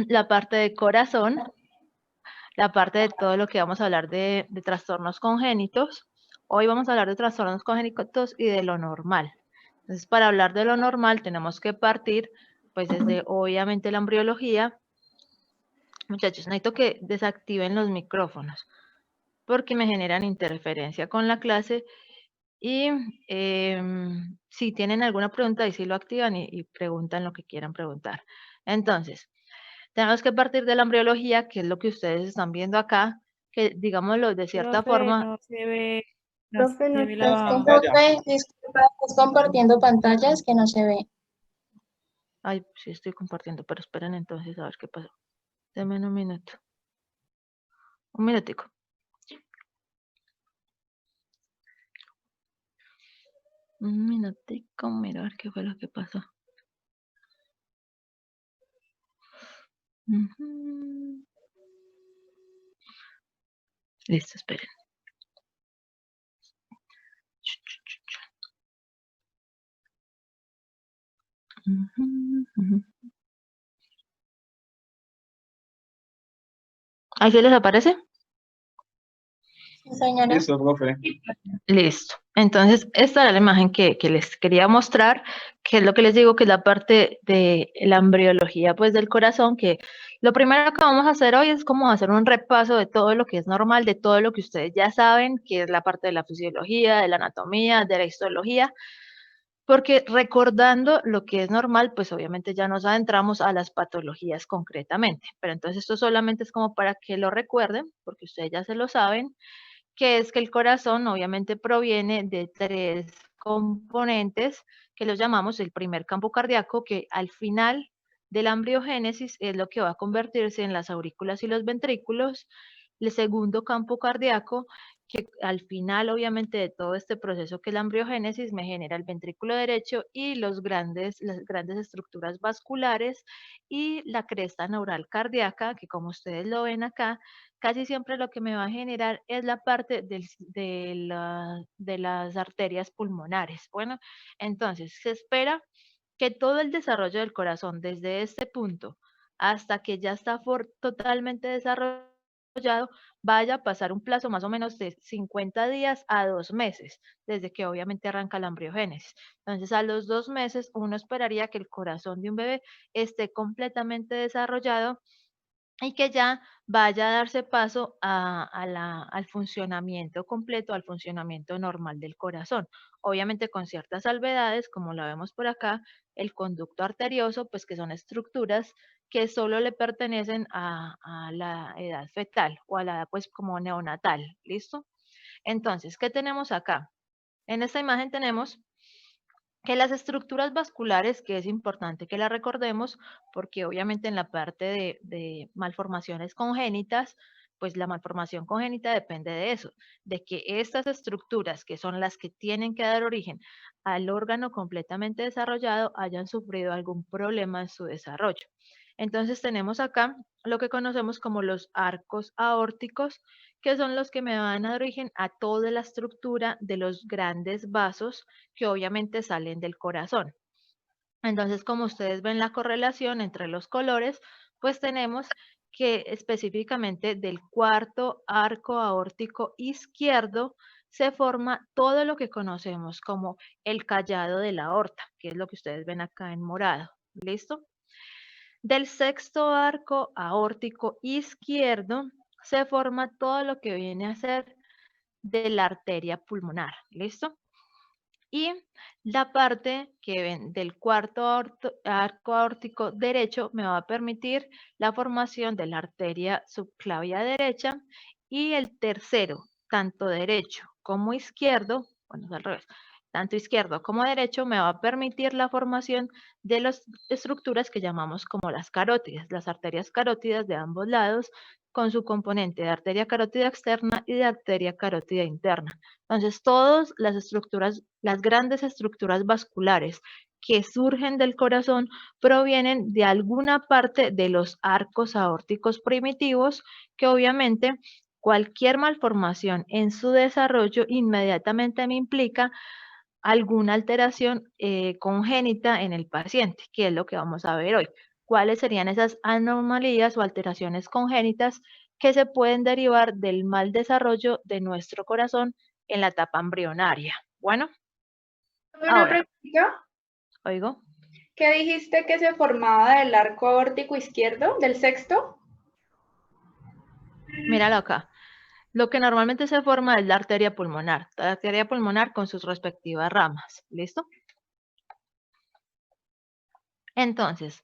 la parte de corazón, la parte de todo lo que vamos a hablar de trastornos congénitos. Hoy vamos a hablar de trastornos congénitos y de lo normal. Entonces, para hablar de lo normal tenemos que partir, pues, desde obviamente la embriología. Muchachos, necesito que desactiven los micrófonos porque me generan interferencia con la clase y si tienen alguna pregunta, ahí sí lo activan y preguntan lo que quieran preguntar. Entonces, tenemos que partir de la embriología, que es lo que ustedes están viendo acá, que digámoslo de cierta Profe, forma. no se ve, no Profe, no se ve la estás pantalla. disculpa, estás compartiendo pantallas que no se ve. Ay, sí estoy compartiendo, pero esperen entonces a ver qué pasó. Denme un minuto. Un minutico. Un minutico, mirar qué fue lo que pasó. Listo, esperen. ¿Ahí se les aparece? Sí, señora. Listo, profe. Listo. Entonces, esta era la imagen que les quería mostrar, que es lo que les digo, que es la parte de la embriología, pues, del corazón, que lo primero que vamos a hacer hoy es como hacer un repaso de todo lo que es normal, de todo lo que ustedes ya saben, que es la parte de la fisiología, de la anatomía, de la histología, porque recordando lo que es normal, pues obviamente ya nos adentramos a las patologías concretamente. Pero entonces esto solamente es como para que lo recuerden, porque ustedes ya se lo saben, que es que el corazón obviamente proviene de 3 componentes que los llamamos el primer campo cardíaco, que al final de la embriogénesis es lo que va a convertirse en las aurículas y los ventrículos. El segundo campo cardíaco, que al final obviamente de todo este proceso que es la embriogénesis me genera el ventrículo derecho y las grandes estructuras vasculares y la cresta neural cardíaca, que como ustedes lo ven acá, casi siempre lo que me va a generar es la parte de las arterias pulmonares. Bueno, entonces se espera que todo el desarrollo del corazón desde este punto hasta que ya está totalmente desarrollado vaya a pasar un plazo más o menos de 50 días a 2 meses, desde que obviamente arranca la embriogénesis. Entonces, a los 2 meses uno esperaría que el corazón de un bebé esté completamente desarrollado y que ya vaya a darse paso al funcionamiento completo, al funcionamiento normal del corazón. Obviamente con ciertas salvedades, como la vemos por acá, el conducto arterioso, pues que son estructuras que solo le pertenecen a la edad fetal o a la edad pues como neonatal, ¿listo? Entonces, ¿qué tenemos acá? En esta imagen tenemos que las estructuras vasculares, que es importante que las recordemos, porque obviamente en la parte de malformaciones congénitas, pues la malformación congénita depende de eso, de que estas estructuras, que son las que tienen que dar origen al órgano completamente desarrollado, hayan sufrido algún problema en su desarrollo. Entonces tenemos acá lo que conocemos como los arcos aórticos, que son los que me van a dar origen a toda la estructura de los grandes vasos que obviamente salen del corazón. Entonces, como ustedes ven la correlación entre los colores, pues tenemos que específicamente del cuarto arco aórtico izquierdo se forma todo lo que conocemos como el callado de la aorta, que es lo que ustedes ven acá en morado. ¿Listo? Del sexto arco aórtico izquierdo se forma todo lo que viene a ser de la arteria pulmonar. ¿Listo? Y la parte que ven del cuarto arco aórtico derecho me va a permitir la formación de la arteria subclavia derecha y el tercero, tanto derecho como izquierdo, bueno, es al revés, tanto izquierdo como derecho me va a permitir la formación de las estructuras que llamamos como las carótidas, las arterias carótidas de ambos lados con su componente de arteria carótida externa y de arteria carótida interna. Entonces, todas las estructuras, las grandes estructuras vasculares que surgen del corazón provienen de alguna parte de los arcos aórticos primitivos, que obviamente cualquier malformación en su desarrollo inmediatamente me implica alguna alteración congénita en el paciente, que es lo que vamos a ver hoy. cuáles serían esas anomalías o alteraciones congénitas que se pueden derivar del mal desarrollo de nuestro corazón en la etapa embrionaria. Bueno, Una ahora, pregunta. oigo. ¿Qué dijiste que se formaba del arco aórtico izquierdo, del sexto? Míralo acá. Lo que normalmente se forma es la arteria pulmonar con sus respectivas ramas. ¿Listo? Entonces,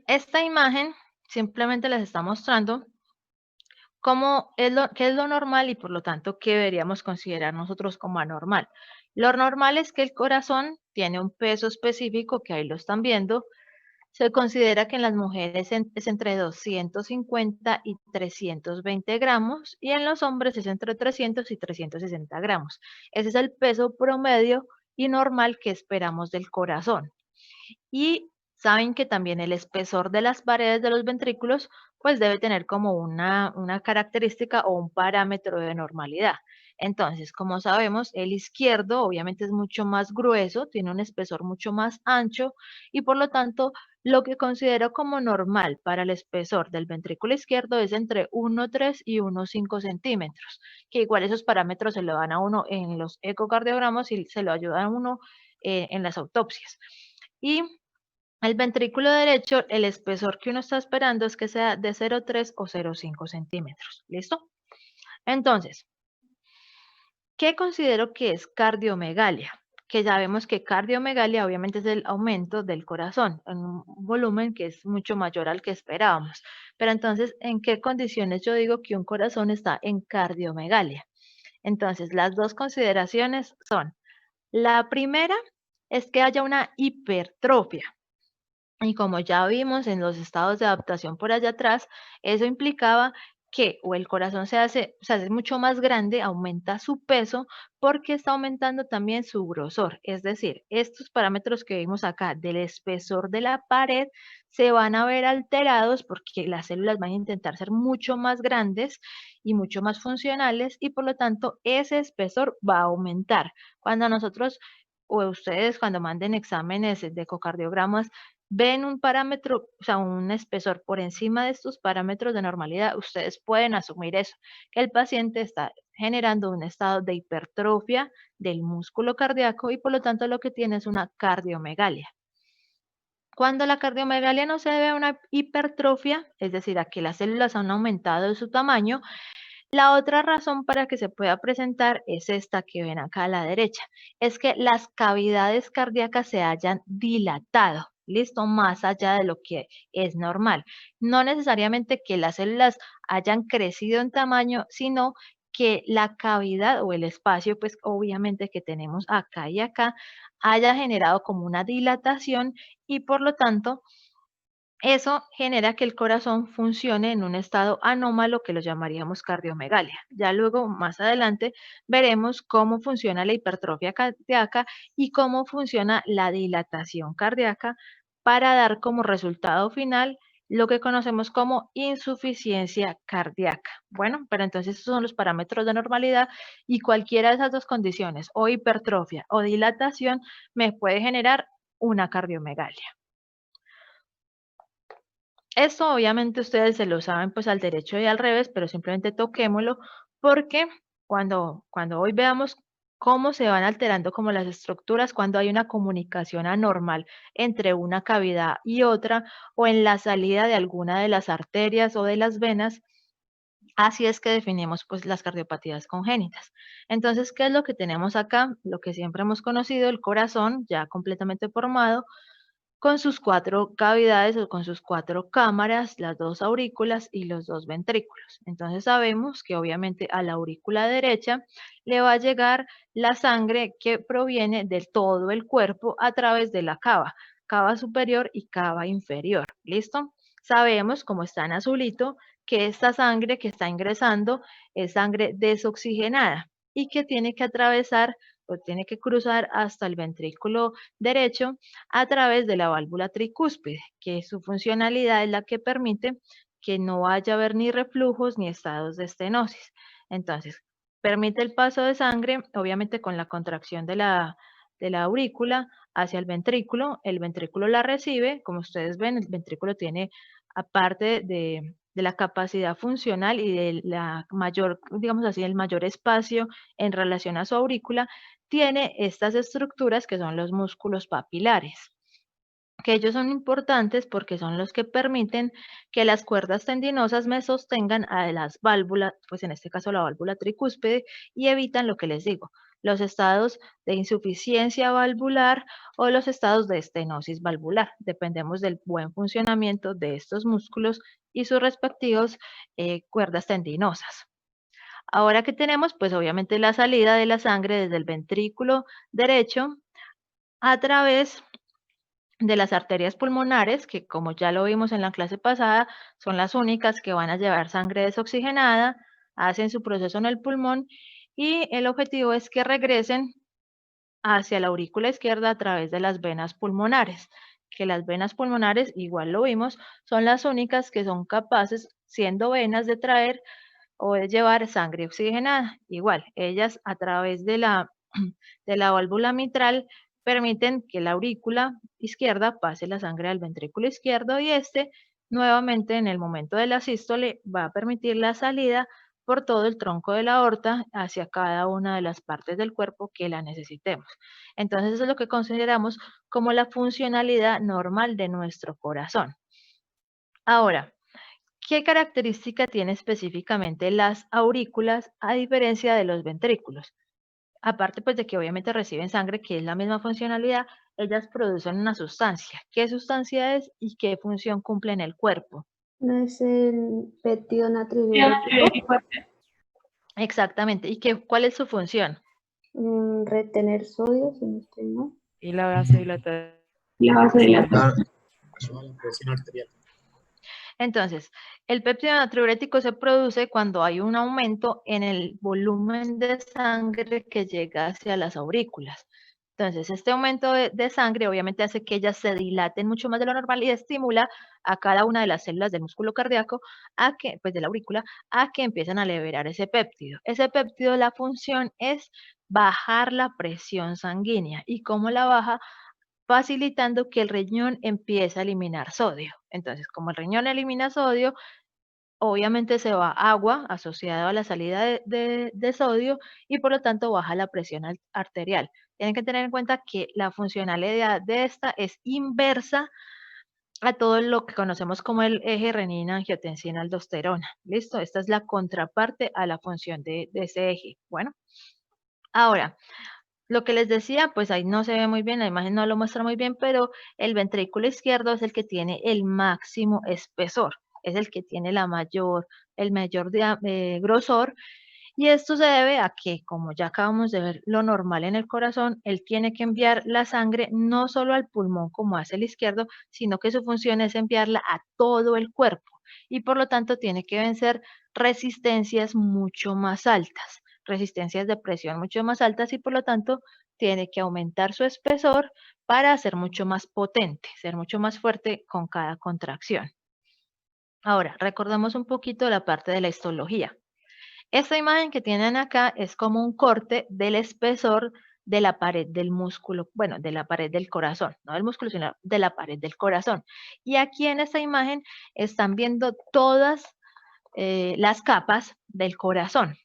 esta imagen simplemente les está mostrando qué es lo normal y por lo tanto qué deberíamos considerar nosotros como anormal. Lo normal es que el corazón tiene un peso específico, que ahí lo están viendo. Se considera que en las mujeres es entre 250 y 320 gramos y en los hombres es entre 300 y 360 gramos. Ese es el peso promedio y normal que esperamos del corazón. Y saben que también el espesor de las paredes de los ventrículos pues debe tener como una característica o un parámetro de normalidad. Entonces, como sabemos, el izquierdo obviamente es mucho más grueso, tiene un espesor mucho más ancho y por lo tanto lo que considero como normal para el espesor del ventrículo izquierdo es entre 1,3 y 1,5 centímetros, que igual esos parámetros se lo dan a uno en los ecocardiogramas y se lo ayudan a uno en las autopsias. Y el ventrículo derecho, el espesor que uno está esperando es que sea de 0,3 o 0,5 centímetros. ¿Listo? Entonces, ¿qué considero que es cardiomegalia? Que sabemos que cardiomegalia obviamente es el aumento del corazón en un volumen que es mucho mayor al que esperábamos. Pero entonces, ¿en qué condiciones yo digo que un corazón está en cardiomegalia? Entonces, las dos consideraciones son, la primera es que haya una hipertrofia. Y como ya vimos en los estados de adaptación por allá atrás, eso implicaba que o el corazón se hace mucho más grande, aumenta su peso, porque está aumentando también su grosor. Es decir, estos parámetros que vimos acá del espesor de la pared se van a ver alterados porque las células van a intentar ser mucho más grandes y mucho más funcionales y por lo tanto ese espesor va a aumentar. Cuando nosotros o ustedes cuando manden exámenes de ecocardiogramas ven un parámetro, o sea, un espesor por encima de estos parámetros de normalidad, ustedes pueden asumir eso, que el paciente está generando un estado de hipertrofia del músculo cardíaco y por lo tanto lo que tiene es una cardiomegalia. Cuando la cardiomegalia no se debe a una hipertrofia, es decir, a que las células han aumentado de su tamaño, la otra razón para que se pueda presentar es esta que ven acá a la derecha, es que las cavidades cardíacas se hayan dilatado, listo, más allá de lo que es normal. No necesariamente que las células hayan crecido en tamaño, sino que la cavidad o el espacio, pues obviamente que tenemos acá y acá, haya generado como una dilatación y por lo tanto eso genera que el corazón funcione en un estado anómalo que lo llamaríamos cardiomegalia. Ya luego, más adelante, veremos cómo funciona la hipertrofia cardíaca y cómo funciona la dilatación cardíaca para dar como resultado final lo que conocemos como insuficiencia cardíaca. Bueno, pero entonces esos son los parámetros de normalidad y cualquiera de esas dos condiciones, o hipertrofia o dilatación, me puede generar una cardiomegalia. Esto obviamente ustedes se lo saben pues al derecho y al revés, pero simplemente toquémoslo porque cuando hoy veamos cómo se van alterando como las estructuras cuando hay una comunicación anormal entre una cavidad y otra o en la salida de alguna de las arterias o de las venas, así es que definimos pues las cardiopatías congénitas. Entonces, ¿qué es lo que tenemos acá? Lo que siempre hemos conocido, el corazón ya completamente formado, con sus 4 cavidades o con sus 4 cámaras, las 2 aurículas y los 2 ventrículos. Entonces sabemos que obviamente a la aurícula derecha le va a llegar la sangre que proviene de todo el cuerpo a través de la cava superior y cava inferior. ¿Listo? Sabemos, como está en azulito, que esta sangre que está ingresando es sangre desoxigenada y que tiene que atravesar o tiene que cruzar hasta el ventrículo derecho a través de la válvula tricúspide, que su funcionalidad es la que permite que no vaya a haber ni reflujos ni estados de estenosis. Entonces, permite el paso de sangre, obviamente con la contracción de la aurícula, hacia el ventrículo la recibe, como ustedes ven, el ventrículo tiene, aparte de la capacidad funcional y de la mayor, digamos así, el mayor espacio en relación a su aurícula, tiene estas estructuras que son los músculos papilares, que ellos son importantes porque son los que permiten que las cuerdas tendinosas me sostengan a las válvulas, pues en este caso la válvula tricúspide, y evitan lo que les digo, los estados de insuficiencia valvular o los estados de estenosis valvular. Dependemos del buen funcionamiento de estos músculos y sus respectivos cuerdas tendinosas. Ahora que tenemos, pues obviamente la salida de la sangre desde el ventrículo derecho a través de las arterias pulmonares, que como ya lo vimos en la clase pasada, son las únicas que van a llevar sangre desoxigenada, hacen su proceso en el pulmón y el objetivo es que regresen hacia la aurícula izquierda a través de las venas pulmonares, que las venas pulmonares, igual lo vimos, son las únicas que son capaces, siendo venas, de traer o de llevar sangre oxigenada. Igual, ellas a través de la válvula mitral permiten que la aurícula izquierda pase la sangre al ventrículo izquierdo y este nuevamente en el momento de la sístole va a permitir la salida por todo el tronco de la aorta hacia cada una de las partes del cuerpo que la necesitemos. Entonces eso es lo que consideramos como la funcionalidad normal de nuestro corazón. Ahora, ¿qué característica tiene específicamente las aurículas a diferencia de los ventrículos? Aparte pues de que obviamente reciben sangre, que es la misma funcionalidad, ellas producen una sustancia. ¿Qué sustancia es y qué función cumple en el cuerpo? ¿No es el péptido natriurético? Exactamente. ¿Y cuál es su función? Retener sodio, si no estoy mal. Y la vasodilatación. Entonces, el péptido natriurético se produce cuando hay un aumento en el volumen de sangre que llega hacia las aurículas. Entonces, este aumento de sangre obviamente hace que ellas se dilaten mucho más de lo normal y estimula a cada una de las células del músculo cardíaco, pues de la aurícula, a que empiecen a liberar ese péptido. Ese péptido, la función es bajar la presión sanguínea. ¿Y cómo la baja? Facilitando que el riñón empiece a eliminar sodio. Entonces, como el riñón elimina sodio, obviamente se va agua asociada a la salida de sodio y por lo tanto baja la presión arterial. Tienen que tener en cuenta que la funcionalidad de esta es inversa a todo lo que conocemos como el eje renina-angiotensina-aldosterona. ¿Listo? Esta es la contraparte a la función de ese eje. Bueno, ahora, lo que les decía, pues ahí no se ve muy bien, la imagen no lo muestra muy bien, pero el ventrículo izquierdo es el que tiene el máximo espesor, es el que tiene el mayor grosor, y esto se debe a que, como ya acabamos de ver, lo normal en el corazón, él tiene que enviar la sangre no solo al pulmón como hace el izquierdo, sino que su función es enviarla a todo el cuerpo, y por lo tanto tiene que vencer resistencias mucho más altas, resistencias de presión mucho más altas y por lo tanto tiene que aumentar su espesor para ser mucho más potente, ser mucho más fuerte con cada contracción. Ahora, recordemos un poquito la parte de la histología. Esta imagen que tienen acá es como un corte del espesor de la pared del músculo, bueno, de la pared del corazón, no del músculo, sino de la pared del corazón. Y aquí en esta imagen están viendo todas las capas del corazón.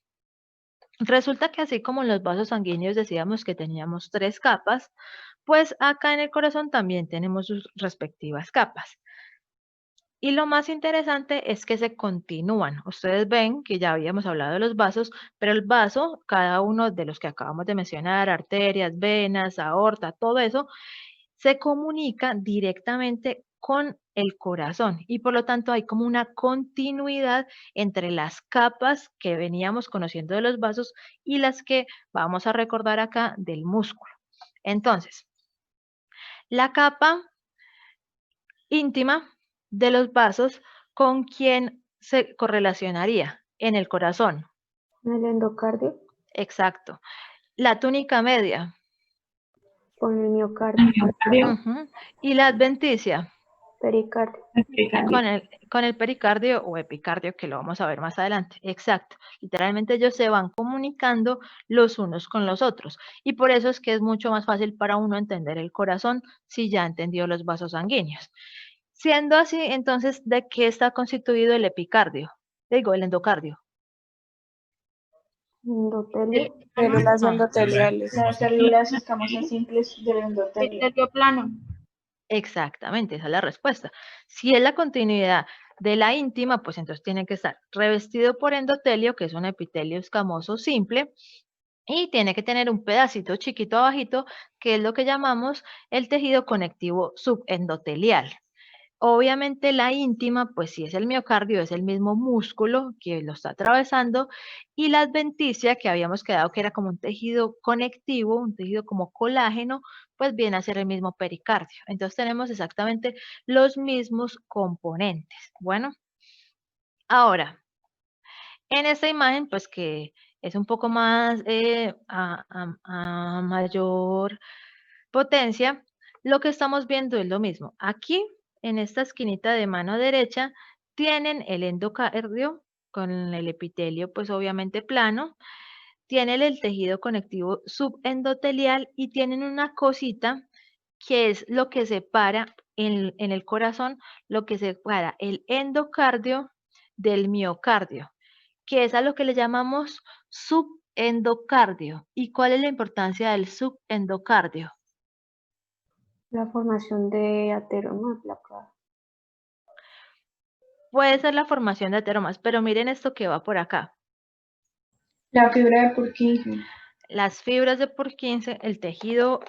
Resulta que así como en los vasos sanguíneos decíamos que teníamos 3 capas, pues acá en el corazón también tenemos sus respectivas capas. Y lo más interesante es que se continúan. Ustedes ven que ya habíamos hablado de los vasos, pero el vaso, cada uno de los que acabamos de mencionar, arterias, venas, aorta, todo eso, se comunica directamente con el corazón y por lo tanto hay como una continuidad entre las capas que veníamos conociendo de los vasos y las que vamos a recordar acá del músculo. Entonces, la capa íntima de los vasos, ¿con quién se correlacionaría? En el corazón. ¿El endocardio? Exacto. La túnica media. Con el miocardio. Y la adventicia. Pericardio. Con el pericardio o epicardio, que lo vamos a ver más adelante. Exacto. Literalmente ellos se van comunicando los unos con los otros. Y por eso es que es mucho más fácil para uno entender el corazón si ya entendió los vasos sanguíneos. Siendo así, entonces, ¿de qué está constituido el epicardio? Digo, el endocardio. Endotelio. Células Ah. endoteliales. Las células escamosas simples del endotelio. Endotelio plano. Exactamente, esa es la respuesta. Si es la continuidad de la íntima, pues entonces tiene que estar revestido por endotelio, que es un epitelio escamoso simple, y tiene que tener un pedacito chiquito abajito, que es lo que llamamos el tejido conectivo subendotelial. Obviamente la íntima, pues si es el miocardio, es el mismo músculo que lo está atravesando, y la adventicia, que habíamos quedado que era como un tejido conectivo, un tejido como colágeno, pues viene a ser el mismo pericardio. Entonces tenemos exactamente los mismos componentes. Bueno, ahora, en esta imagen, pues que es un poco más a mayor potencia, lo que estamos viendo es lo mismo. Aquí, en esta esquinita de mano derecha, tienen el endocardio con el epitelio, pues obviamente plano, tienen el tejido conectivo subendotelial y tienen una cosita que es lo que separa en el corazón, lo que separa el endocardio del miocardio, que es a lo que le llamamos subendocardio. ¿Y cuál es la importancia del subendocardio? La formación de ateroma placa. Puede ser la formación de ateromas, pero miren esto que va por acá. La fibra de Purkinje. Las fibras de Purkinje, el tejido,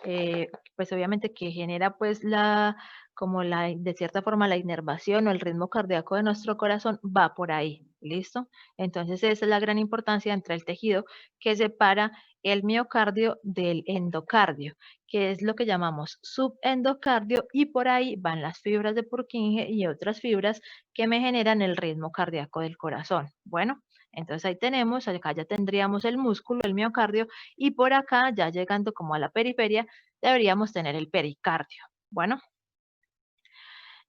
pues obviamente que genera pues de cierta forma la inervación o el ritmo cardíaco de nuestro corazón va por ahí, ¿listo? Entonces esa es la gran importancia entre el tejido que separa el miocardio del endocardio, que es lo que llamamos subendocardio, y por ahí van las fibras de Purkinje y otras fibras que me generan el ritmo cardíaco del corazón. Bueno, entonces ahí tenemos, acá ya tendríamos el músculo, el miocardio, y por acá, ya llegando como a la periferia, deberíamos tener el pericardio. Bueno,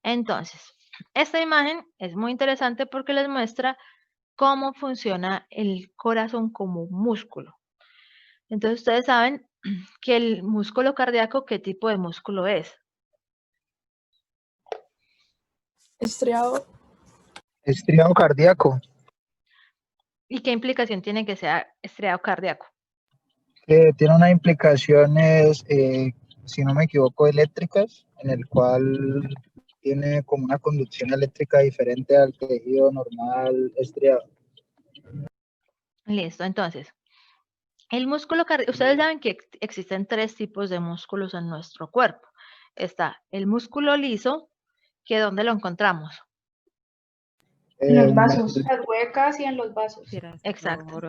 entonces, esta imagen es muy interesante porque les muestra cómo funciona el corazón como músculo. Entonces, ustedes saben que el músculo cardíaco, ¿qué tipo de músculo es? Estriado. Estriado cardíaco. ¿Y qué implicación tiene que sea estriado cardíaco? Tiene unas implicaciones, si no me equivoco, eléctricas, en el cual tiene como una conducción eléctrica diferente al tejido normal estriado. Listo, entonces, el músculo cardíaco, ustedes saben que existen 3 tipos de músculos en nuestro cuerpo. Está el músculo liso, que ¿dónde lo encontramos? En los vasos, en las huecas y en los vasos. Exacto.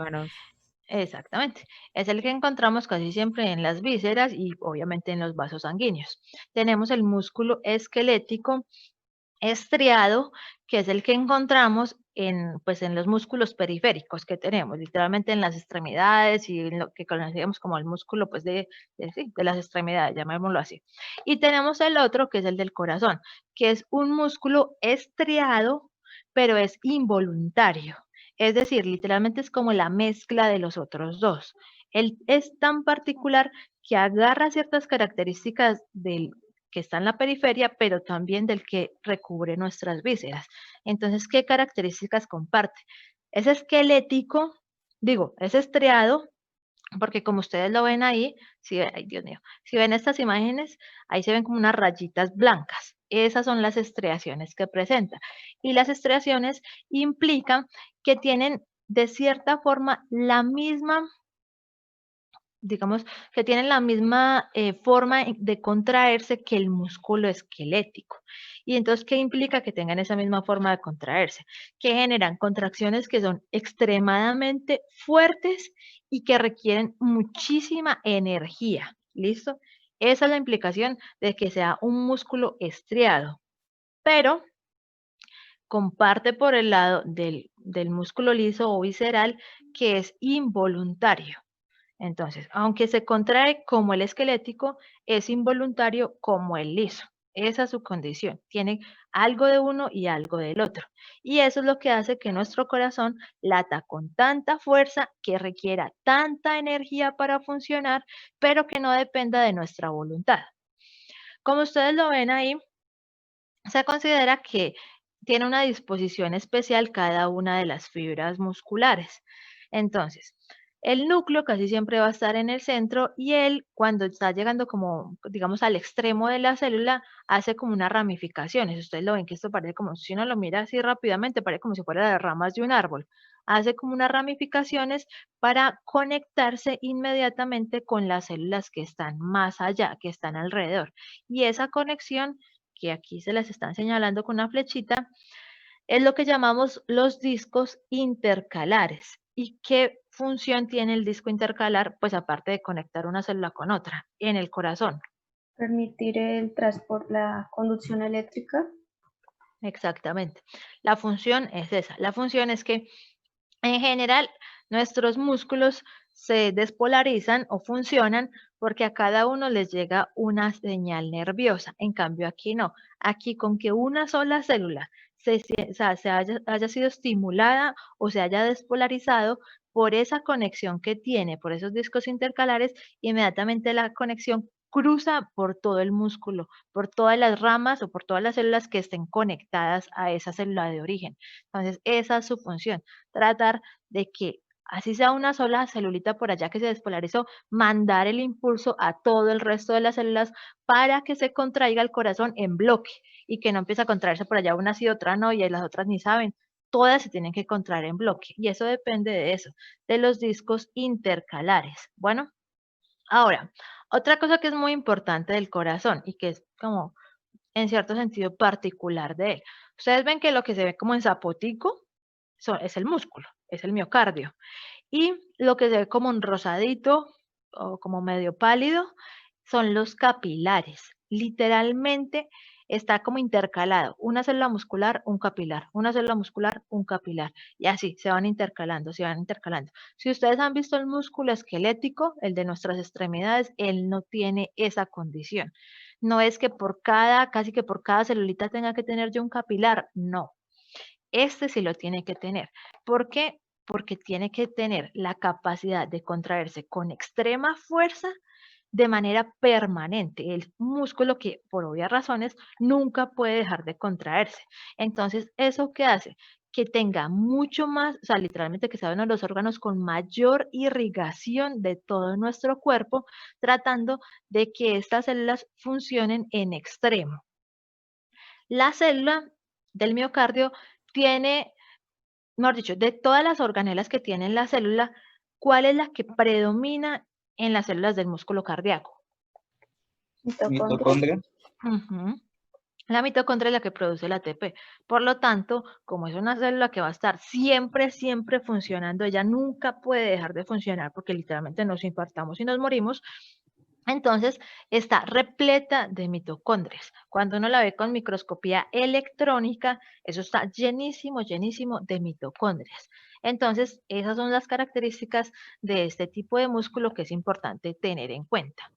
Exactamente. Es el que encontramos casi siempre en las vísceras y obviamente en los vasos sanguíneos. Tenemos el músculo esquelético estriado, que es el que encontramos pues en los músculos periféricos que tenemos, literalmente en las extremidades y en lo que conocemos como el músculo pues de las extremidades, llamémoslo así. Y tenemos el otro, que es el del corazón, que es un músculo estriado, pero es involuntario. Es decir, literalmente es como la mezcla de los otros dos. Él es tan particular que agarra ciertas características del que está en la periferia, pero también del que recubre nuestras vísceras. Entonces, ¿qué características comparte? Es esquelético, es estriado, porque como ustedes lo ven ahí, ay Dios mío, si ven estas imágenes, ahí se ven como unas rayitas blancas. Esas son las estriaciones que presenta. Y las estriaciones implican que tienen de cierta forma la misma, digamos, que tienen la misma forma de contraerse que el músculo esquelético. Y entonces, ¿qué implica que tengan esa misma forma de contraerse? Que generan contracciones que son extremadamente fuertes y que requieren muchísima energía. ¿Listo? Esa es la implicación de que sea un músculo estriado. Pero comparte por el lado del músculo liso o visceral, que es involuntario. Entonces, aunque se contrae como el esquelético, es involuntario como el liso. Esa es su condición. Tiene algo de uno y algo del otro. Y eso es lo que hace que nuestro corazón lata con tanta fuerza, que requiera tanta energía para funcionar, pero que no dependa de nuestra voluntad. Como ustedes lo ven ahí, se considera que tiene una disposición especial cada una de las fibras musculares. Entonces, el núcleo casi siempre va a estar en el centro y él, cuando está llegando como, digamos, al extremo de la célula, hace como unas ramificaciones. Ustedes lo ven que esto parece como, si uno lo mira así rápidamente, parece como si fuera las ramas de un árbol. Hace como unas ramificaciones para conectarse inmediatamente con las células que están más allá, que están alrededor. Y esa conexión, que aquí se las están señalando con una flechita, es lo que llamamos los discos intercalares. ¿Y qué función tiene el disco intercalar? Pues aparte de conectar una célula con otra, en el corazón. Permitir el transporte, la conducción eléctrica. Exactamente. La función es esa. La función es que en general nuestros músculos se despolarizan o funcionan porque a cada uno les llega una señal nerviosa. En cambio aquí no. Aquí con que una sola célula se haya sido estimulada o se haya despolarizado por esa conexión que tiene, por esos discos intercalares, inmediatamente la conexión cruza por todo el músculo, por todas las ramas o por todas las células que estén conectadas a esa célula de origen. Entonces, esa es su función, tratar de que así sea una sola celulita por allá que se despolarizó, mandar el impulso a todo el resto de las células para que se contraiga el corazón en bloque y que no empiece a contraerse por allá una sí, otra no, y las otras ni saben. Todas se tienen que contraer en bloque y eso depende de eso, de los discos intercalares. Bueno, ahora, otra cosa que es muy importante del corazón y que es como en cierto sentido particular de él. Ustedes ven que lo que se ve como en zapotico es el músculo, es el miocardio. Y lo que se ve como un rosadito o como medio pálido son los capilares. Literalmente está como intercalado. Una célula muscular, un capilar. Una célula muscular, un capilar. Y así se van intercalando, se van intercalando. Si ustedes han visto el músculo esquelético, el de nuestras extremidades, él no tiene esa condición. No es que casi que por cada celulita tenga que tener yo un capilar. No. Este sí lo tiene que tener. ¿Por qué? Porque tiene que tener la capacidad de contraerse con extrema fuerza de manera permanente. El músculo que, por obvias razones, nunca puede dejar de contraerse. Entonces, ¿eso qué hace? Que tenga mucho más, o sea, literalmente que sea uno de los órganos con mayor irrigación de todo nuestro cuerpo, tratando de que estas células funcionen en extremo. La célula del miocardio tiene, mejor dicho, de todas las organelas que tiene la célula, ¿cuál es la que predomina en las células del músculo cardíaco? Mitocondria. Ujú. La mitocondria es la que produce el ATP. Por lo tanto, como es una célula que va a estar siempre, siempre funcionando, ella nunca puede dejar de funcionar porque literalmente nos infartamos y nos morimos. Entonces, está repleta de mitocondrias. Cuando uno la ve con microscopía electrónica, eso está llenísimo, llenísimo de mitocondrias. Entonces, esas son las características de este tipo de músculo que es importante tener en cuenta.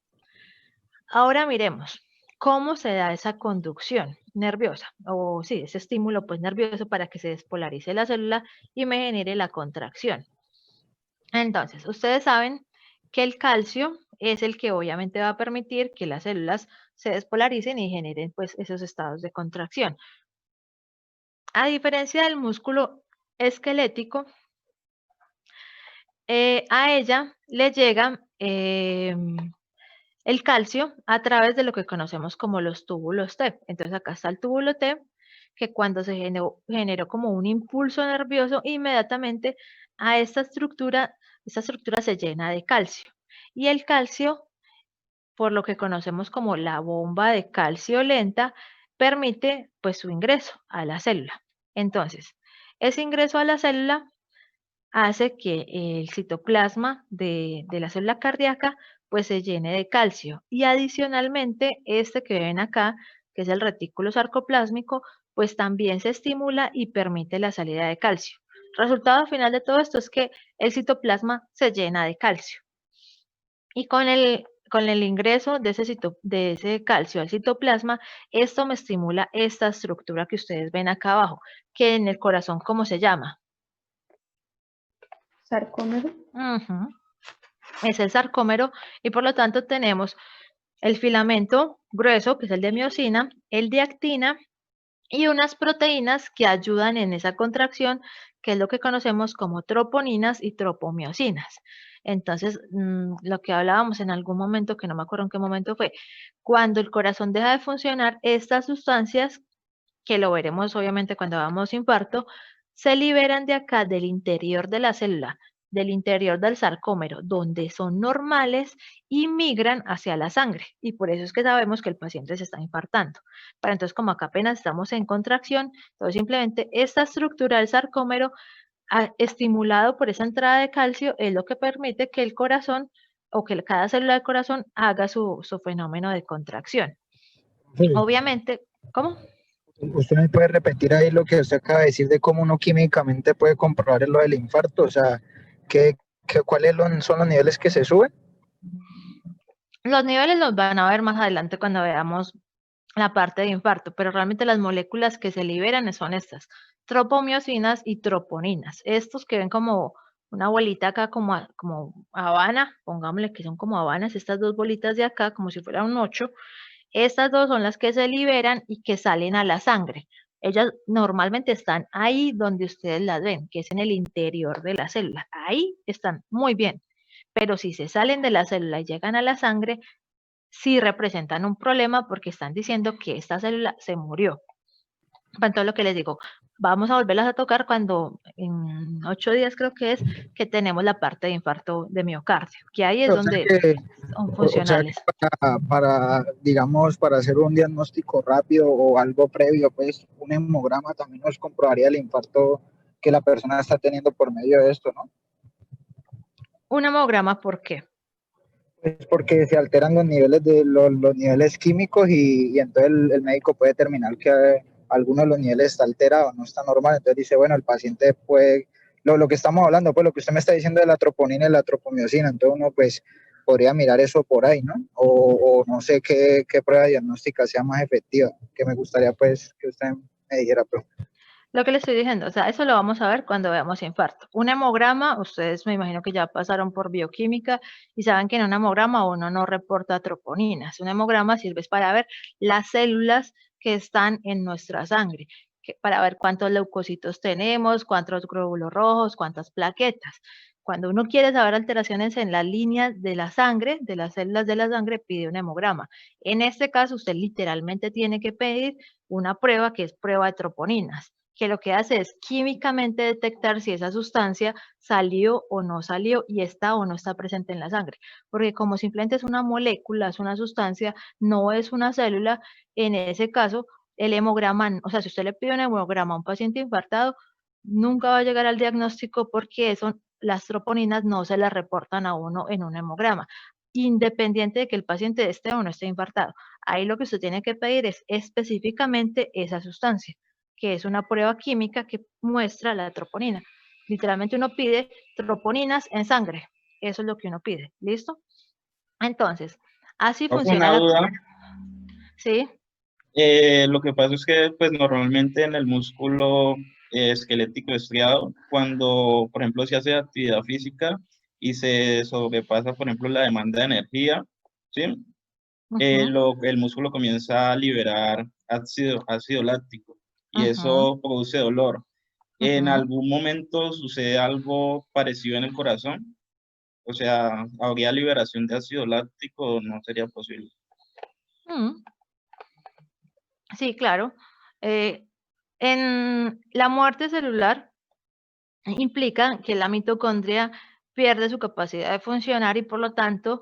Ahora miremos cómo se da esa conducción nerviosa, o sí, ese estímulo pues nervioso para que se despolarice la célula y me genere la contracción. Entonces, ustedes saben que el calcio es el que obviamente va a permitir que las células se despolaricen y generen pues esos estados de contracción. A diferencia del músculo esquelético, a ella le llega el calcio a través de lo que conocemos como los túbulos T. Entonces acá está el túbulo T, que cuando se generó como un impulso nervioso, inmediatamente a esta estructura se llena de calcio. Y el calcio, por lo que conocemos como la bomba de calcio lenta, permite pues su ingreso a la célula. Entonces, ese ingreso a la célula hace que el citoplasma de la célula cardíaca pues se llene de calcio y adicionalmente este que ven acá, que es el retículo sarcoplásmico, pues también se estimula y permite la salida de calcio. Resultado final de todo esto es que el citoplasma se llena de calcio. Y con el con el ingreso de de ese calcio al citoplasma, esto me estimula esta estructura que ustedes ven acá abajo, que en el corazón, ¿cómo se llama? Sarcómero. Es el sarcómero, y por lo tanto tenemos el filamento grueso, que es el de miosina, el de actina, y unas proteínas que ayudan en esa contracción, que es lo que conocemos como troponinas y tropomiosinas. Entonces, lo que hablábamos en algún momento, que no me acuerdo en qué momento fue, cuando el corazón deja de funcionar, estas sustancias, que lo veremos obviamente cuando hagamos infarto, se liberan de acá del interior de la célula, del interior del sarcómero, donde son normales y migran hacia la sangre. Y por eso es que sabemos que el paciente se está infartando. Pero entonces, como acá apenas estamos en contracción, entonces simplemente esta estructura del sarcómero, estimulado por esa entrada de calcio, es lo que permite que el corazón o que cada célula del corazón haga su fenómeno de contracción. Sí. Obviamente, ¿cómo? ¿Usted me puede repetir ahí lo que usted acaba de decir de cómo uno químicamente puede comprobar lo del infarto? O sea, ¿cuáles son los niveles que se suben? Los niveles los van a ver más adelante cuando veamos la parte de infarto, pero realmente las moléculas que se liberan son estas, tropomiosinas y troponinas. Estos que ven como una bolita acá, como habana, pongámosle que son como habanas, estas dos bolitas de acá, como si fuera un 8, estas dos son las que se liberan y que salen a la sangre. Ellas normalmente están ahí donde ustedes las ven, que es en el interior de la célula. Ahí están muy bien. Pero si se salen de la célula y llegan a la sangre, sí representan un problema porque están diciendo que esta célula se murió. Entonces lo que les digo, vamos a volverlas a tocar cuando en 8 días creo que es, que tenemos la parte de infarto de miocardio, que ahí es donde son funcionales. Digamos, para hacer un diagnóstico rápido o algo previo, pues un hemograma también nos comprobaría el infarto que la persona está teniendo por medio de esto, ¿no? Un hemograma, ¿por qué? Es porque se alteran los niveles de los niveles químicos y entonces el médico puede determinar que alguno de los niveles está alterado, no está normal. Entonces dice, bueno, el paciente puede, lo que estamos hablando, pues lo que usted me está diciendo de la troponina y la tropomiosina, entonces uno pues podría mirar eso por ahí, ¿no? O no sé qué prueba diagnóstica sea más efectiva, que me gustaría pues que usted me dijera, pues. Lo que le estoy diciendo, o sea, eso lo vamos a ver cuando veamos infarto. Un hemograma, ustedes me imagino que ya pasaron por bioquímica y saben que en un hemograma uno no reporta troponinas. Un hemograma sirve para ver las células que están en nuestra sangre, para ver cuántos leucocitos tenemos, cuántos glóbulos rojos, cuántas plaquetas. Cuando uno quiere saber alteraciones en las líneas de la sangre, de las células de la sangre, pide un hemograma. En este caso, usted literalmente tiene que pedir una prueba que es prueba de troponinas, que lo que hace es químicamente detectar si esa sustancia salió o no salió y está o no está presente en la sangre. Porque como simplemente es una molécula, es una sustancia, no es una célula, en ese caso, el hemograma, o sea, si usted le pide un hemograma a un paciente infartado, nunca va a llegar al diagnóstico porque las troponinas no se las reportan a uno en un hemograma, independiente de que el paciente esté o no esté infartado. Ahí lo que usted tiene que pedir es específicamente esa sustancia, que es una prueba química que muestra la troponina. Literalmente uno pide troponinas en sangre. Eso es lo que uno pide. ¿Listo? Entonces, así funciona una duda. ¿Sí? Lo que pasa es que pues normalmente en el músculo esquelético estriado, cuando por ejemplo se hace actividad física y se sobrepasa por ejemplo la demanda de energía, ¿sí? El músculo comienza a liberar ácido láctico y eso produce dolor. ¿En algún momento sucede algo parecido en el corazón? O sea, ¿habría liberación de ácido láctico o no sería posible? Sí, claro. En la muerte celular implica que la mitocondria pierde su capacidad de funcionar y por lo tanto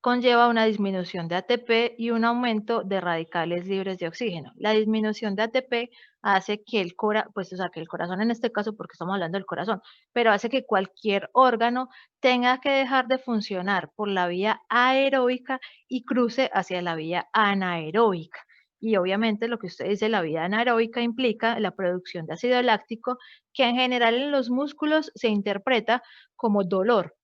conlleva una disminución de ATP y un aumento de radicales libres de oxígeno. La disminución de ATP hace que que el corazón en este caso, porque estamos hablando del corazón, pero hace que cualquier órgano tenga que dejar de funcionar por la vía aeróbica y cruce hacia la vía anaeróbica. Y obviamente lo que usted dice, la vía anaeróbica implica la producción de ácido láctico, que en general en los músculos se interpreta como dolor.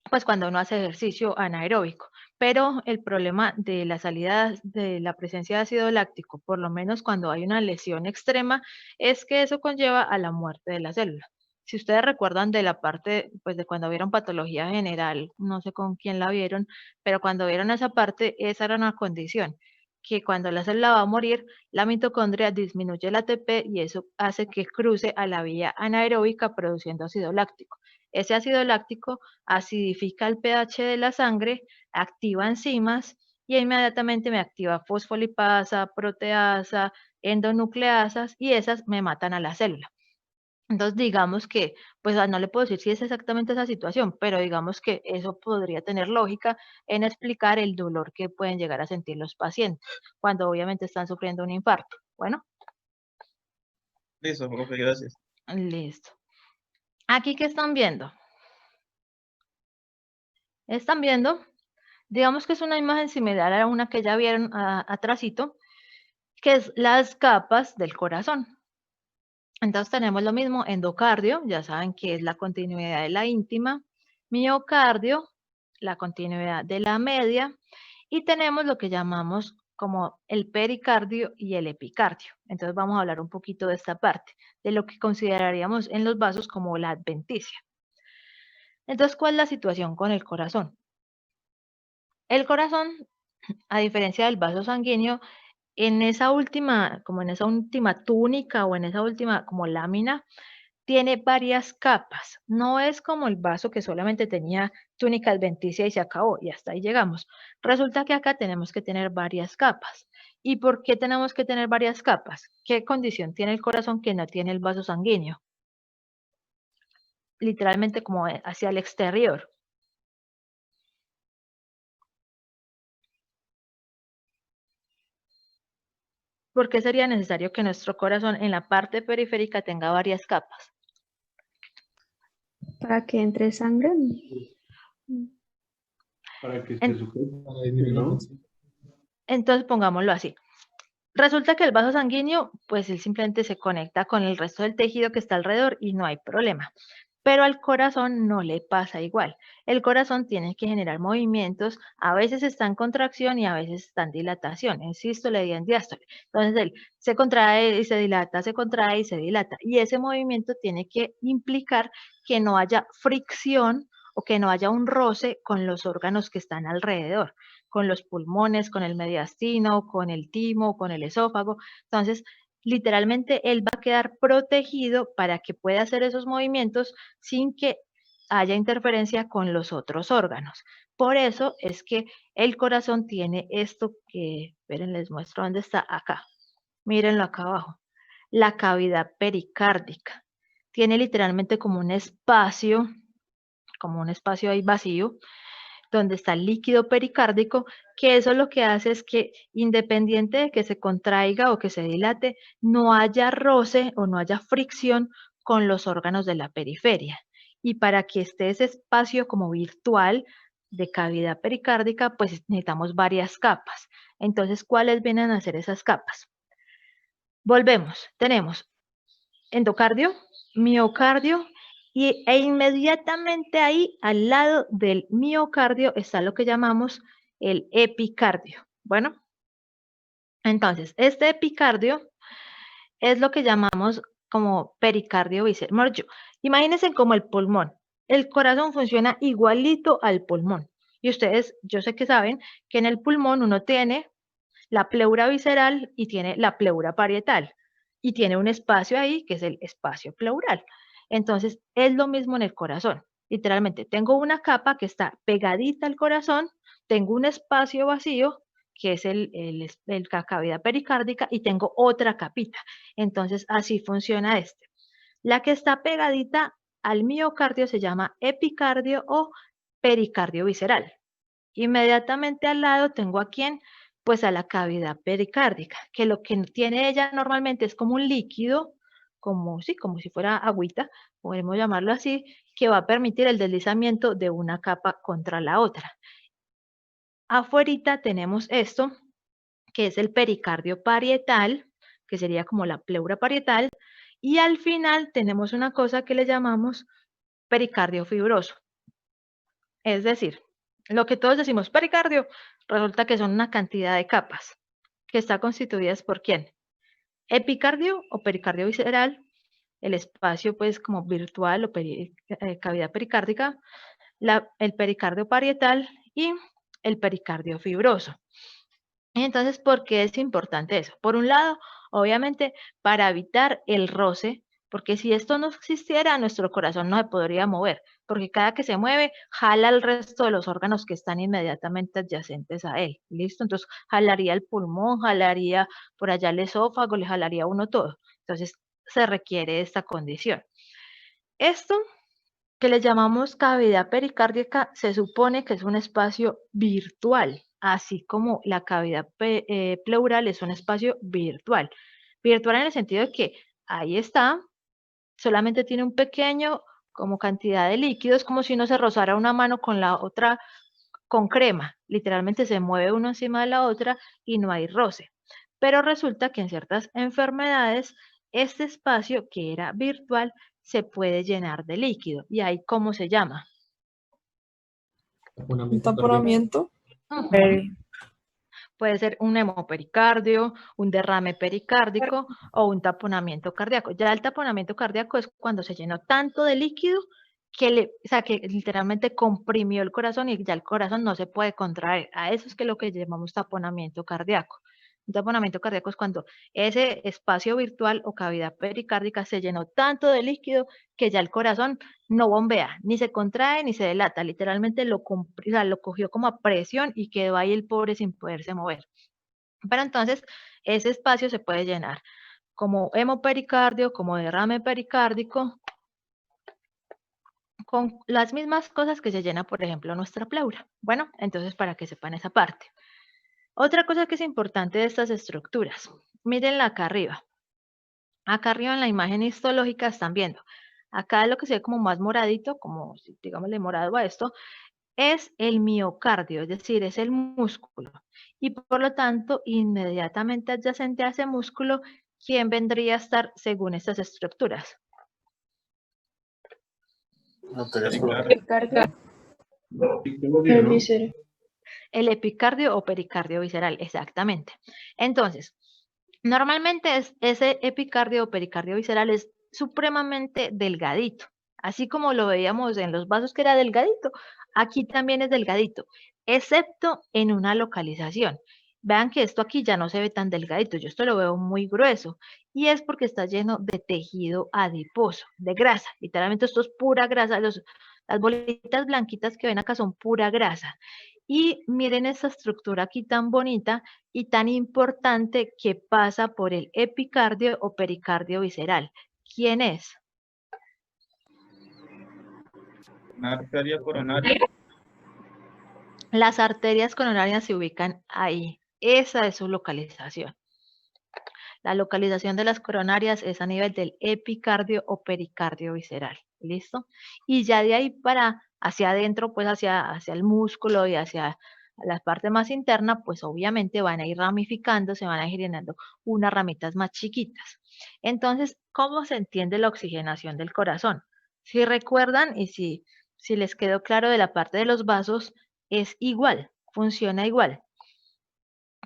pues cuando uno hace ejercicio anaeróbico. Pero el problema de la salida de la presencia de ácido láctico, por lo menos cuando hay una lesión extrema, es que eso conlleva a la muerte de la célula. Si ustedes recuerdan de la parte, pues de cuando vieron patología general, no sé con quién la vieron, pero cuando vieron esa parte, esa era una condición, que cuando la célula va a morir, la mitocondria disminuye el ATP y eso hace que cruce a la vía anaeróbica produciendo ácido láctico. Ese ácido láctico acidifica el pH de la sangre, activa enzimas y inmediatamente me activa fosfolipasa, proteasa, endonucleasas y esas me matan a la célula. Entonces, digamos que, pues no le puedo decir si es exactamente esa situación, pero digamos que eso podría tener lógica en explicar el dolor que pueden llegar a sentir los pacientes cuando obviamente están sufriendo un infarto. Bueno, Listo, profe, gracias. listo. Aquí, ¿qué están viendo? Están viendo, digamos que es una imagen similar a una que ya vieron atrásito, que es las capas del corazón. Entonces tenemos lo mismo, endocardio, ya saben que es la continuidad de la íntima, miocardio, la continuidad de la media, y tenemos lo que llamamos como el pericardio y el epicardio. Entonces vamos a hablar un poquito de esta parte, de lo que consideraríamos en los vasos como la adventicia. Entonces, ¿cuál es la situación con el corazón? El corazón, a diferencia del vaso sanguíneo, en esa última túnica o en esa última como lámina, tiene varias capas. No es como el vaso que solamente tenía túnica adventicia y se acabó y hasta ahí llegamos. Resulta que acá tenemos que tener varias capas. ¿Y por qué tenemos que tener varias capas? ¿Qué condición tiene el corazón que no tiene el vaso sanguíneo? Literalmente como hacia el exterior. ¿Por qué sería necesario que nuestro corazón en la parte periférica tenga varias capas? Para que entre sangre. Para que esté sujete, ¿no? Entonces pongámoslo así. Resulta que el vaso sanguíneo, pues él simplemente se conecta con el resto del tejido que está alrededor y no hay problema. Pero al corazón no le pasa igual. El corazón tiene que generar movimientos, a veces está en contracción y a veces está en dilatación, en sístole y en diástole. Entonces él se contrae y se dilata, se contrae y se dilata. Y ese movimiento tiene que implicar que no haya fricción o que no haya un roce con los órganos que están alrededor, con los pulmones, con el mediastino, con el timo, con el esófago. Entonces, literalmente él va a quedar protegido para que pueda hacer esos movimientos sin que haya interferencia con los otros órganos. Por eso es que el corazón tiene esto que, esperen, les muestro dónde está, acá. Mírenlo acá abajo. La cavidad pericárdica. Tiene literalmente como un espacio ahí vacío, donde está el líquido pericárdico, que eso lo que hace es que independiente de que se contraiga o que se dilate, no haya roce o no haya fricción con los órganos de la periferia. Y para que esté ese espacio como virtual de cavidad pericárdica, pues necesitamos varias capas. Entonces, ¿cuáles vienen a ser esas capas? Volvemos, tenemos endocardio, miocardio, e inmediatamente ahí al lado del miocardio está lo que llamamos el epicardio. Bueno, entonces este epicardio es lo que llamamos como pericardio visceral. Imagínense como el pulmón. El corazón funciona igualito al pulmón. Y ustedes, yo sé que saben que en el pulmón uno tiene la pleura visceral y tiene la pleura parietal. Y tiene un espacio ahí que es el espacio pleural. Entonces, es lo mismo en el corazón. Literalmente, tengo una capa que está pegadita al corazón, tengo un espacio vacío, que es la cavidad pericárdica, y tengo otra capita. Entonces, así funciona este. La que está pegadita al miocardio se llama epicardio o pericardio visceral. Inmediatamente al lado tengo a quién, pues a la cavidad pericárdica, que lo que tiene ella normalmente es como un líquido, como si fuera agüita, podemos llamarlo así, que va a permitir el deslizamiento de una capa contra la otra. Afuerita tenemos esto, que es el pericardio parietal, que sería como la pleura parietal, y al final tenemos una cosa que le llamamos pericardio fibroso. Es decir, lo que todos decimos pericardio, resulta que son una cantidad de capas que está constituidas por ¿quién? Epicardio o pericardio visceral, el espacio pues como virtual o cavidad pericárdica, el pericardio parietal y el pericardio fibroso. Y entonces, ¿por qué es importante eso? Por un lado, obviamente, para evitar el roce, porque si esto no existiera, nuestro corazón no se podría mover, porque cada que se mueve, jala el resto de los órganos que están inmediatamente adyacentes a él, ¿listo? Entonces, jalaría el pulmón, jalaría por allá el esófago, le jalaría a uno todo. Entonces, se requiere esta condición. Esto que le llamamos cavidad pericárdica se supone que es un espacio virtual, así como la cavidad pleural es un espacio virtual. Virtual en el sentido de que ahí está, solamente tiene un pequeño como cantidad de líquidos, como si uno se rozara una mano con la otra con crema. Literalmente se mueve uno encima de la otra y no hay roce. Pero resulta que en ciertas enfermedades este espacio que era virtual se puede llenar de líquido. ¿Y ahí cómo se llama? Un taponamiento. Puede ser un hemopericardio, un derrame pericárdico o un taponamiento cardíaco. Ya el taponamiento cardíaco es cuando se llenó tanto de líquido que, que literalmente comprimió el corazón y ya el corazón no se puede contraer. A eso es que lo que llamamos taponamiento cardíaco. Un taponamiento cardíaco es cuando ese espacio virtual o cavidad pericárdica se llenó tanto de líquido que ya el corazón no bombea, ni se contrae ni se dilata. Literalmente lo cogió como a presión y quedó ahí el pobre sin poderse mover. Pero entonces ese espacio se puede llenar como hemopericardio, como derrame pericárdico, con las mismas cosas que se llena, por ejemplo, nuestra pleura. Bueno, entonces para que sepan esa parte. Otra cosa que es importante de estas estructuras, mírenla acá arriba. Acá arriba en la imagen histológica están viendo, acá lo que se ve como más moradito, como digámosle morado a esto, es el miocardio, es decir, es el músculo. Y por lo tanto, inmediatamente adyacente a ese músculo, ¿quién vendría a estar según estas estructuras? El epicardio o pericardio visceral, exactamente. Entonces, normalmente ese epicardio o pericardio visceral es supremamente delgadito. Así como lo veíamos en los vasos que era delgadito, aquí también es delgadito, excepto en una localización. Vean que esto aquí ya no se ve tan delgadito, yo esto lo veo muy grueso, y es porque está lleno de tejido adiposo, de grasa. Literalmente esto es pura grasa, las bolitas blanquitas que ven acá son pura grasa. Y miren esta estructura aquí tan bonita y tan importante que pasa por el epicardio o pericardio visceral. ¿Quién es? Una arteria coronaria. Las arterias coronarias se ubican ahí. Esa es su localización. La localización de las coronarias es a nivel del epicardio o pericardio visceral. ¿Listo? Y ya de ahí para hacia adentro, pues hacia el músculo y hacia la parte más interna, pues obviamente van a ir ramificando, se van a ir llenando unas ramitas más chiquitas. Entonces, ¿cómo se entiende la oxigenación del corazón? Si recuerdan y si les quedó claro de la parte de los vasos, es igual, funciona igual.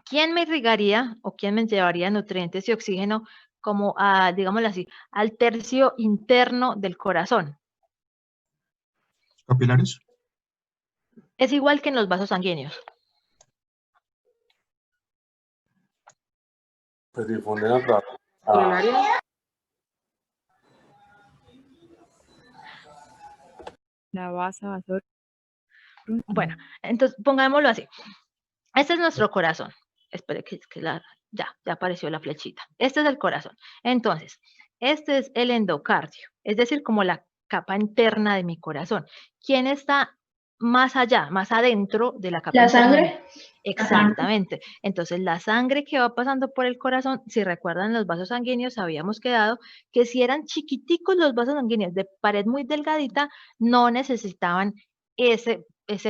¿Quién me irrigaría o quién me llevaría nutrientes y oxígeno como a, digámoslo así, al tercio interno del corazón? Capilares. Es igual que en los vasos sanguíneos. La base vasor. Bueno, entonces pongámoslo así. Este es nuestro corazón. Espere que ya apareció la flechita. Este es el corazón. Entonces, este es el endocardio, es decir, como la capa interna de mi corazón. ¿Quién está más allá, más adentro de la capa ¿La interna? sangre? Exactamente. Entonces, la sangre que va pasando por el corazón, si recuerdan los vasos sanguíneos, habíamos quedado que si eran chiquiticos los vasos sanguíneos de pared muy delgadita, no necesitaban ese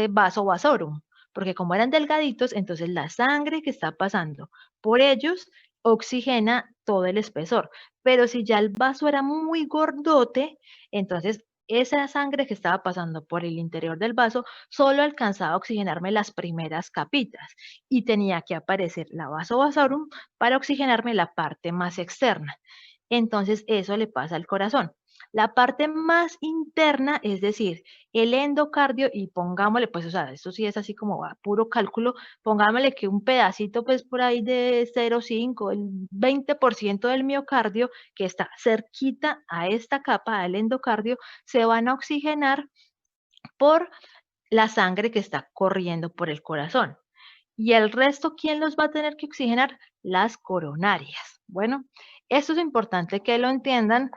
vaso vasorum, porque como eran delgaditos, entonces la sangre que está pasando por ellos oxigena todo el espesor. Pero si ya el vaso era muy gordote, entonces esa sangre que estaba pasando por el interior del vaso solo alcanzaba a oxigenarme las primeras capitas y tenía que aparecer la vasovasorum para oxigenarme la parte más externa. Entonces eso le pasa al corazón. La parte más interna, es decir, el endocardio, y pongámosle, pues, o sea, esto sí es así como a puro cálculo, pongámosle que un pedacito, pues, por ahí de 0,5, el 20% del miocardio, que está cerquita a esta capa, al endocardio, se van a oxigenar por la sangre que está corriendo por el corazón. Y el resto, ¿quién los va a tener que oxigenar? Las coronarias. Bueno, esto es importante que lo entiendan,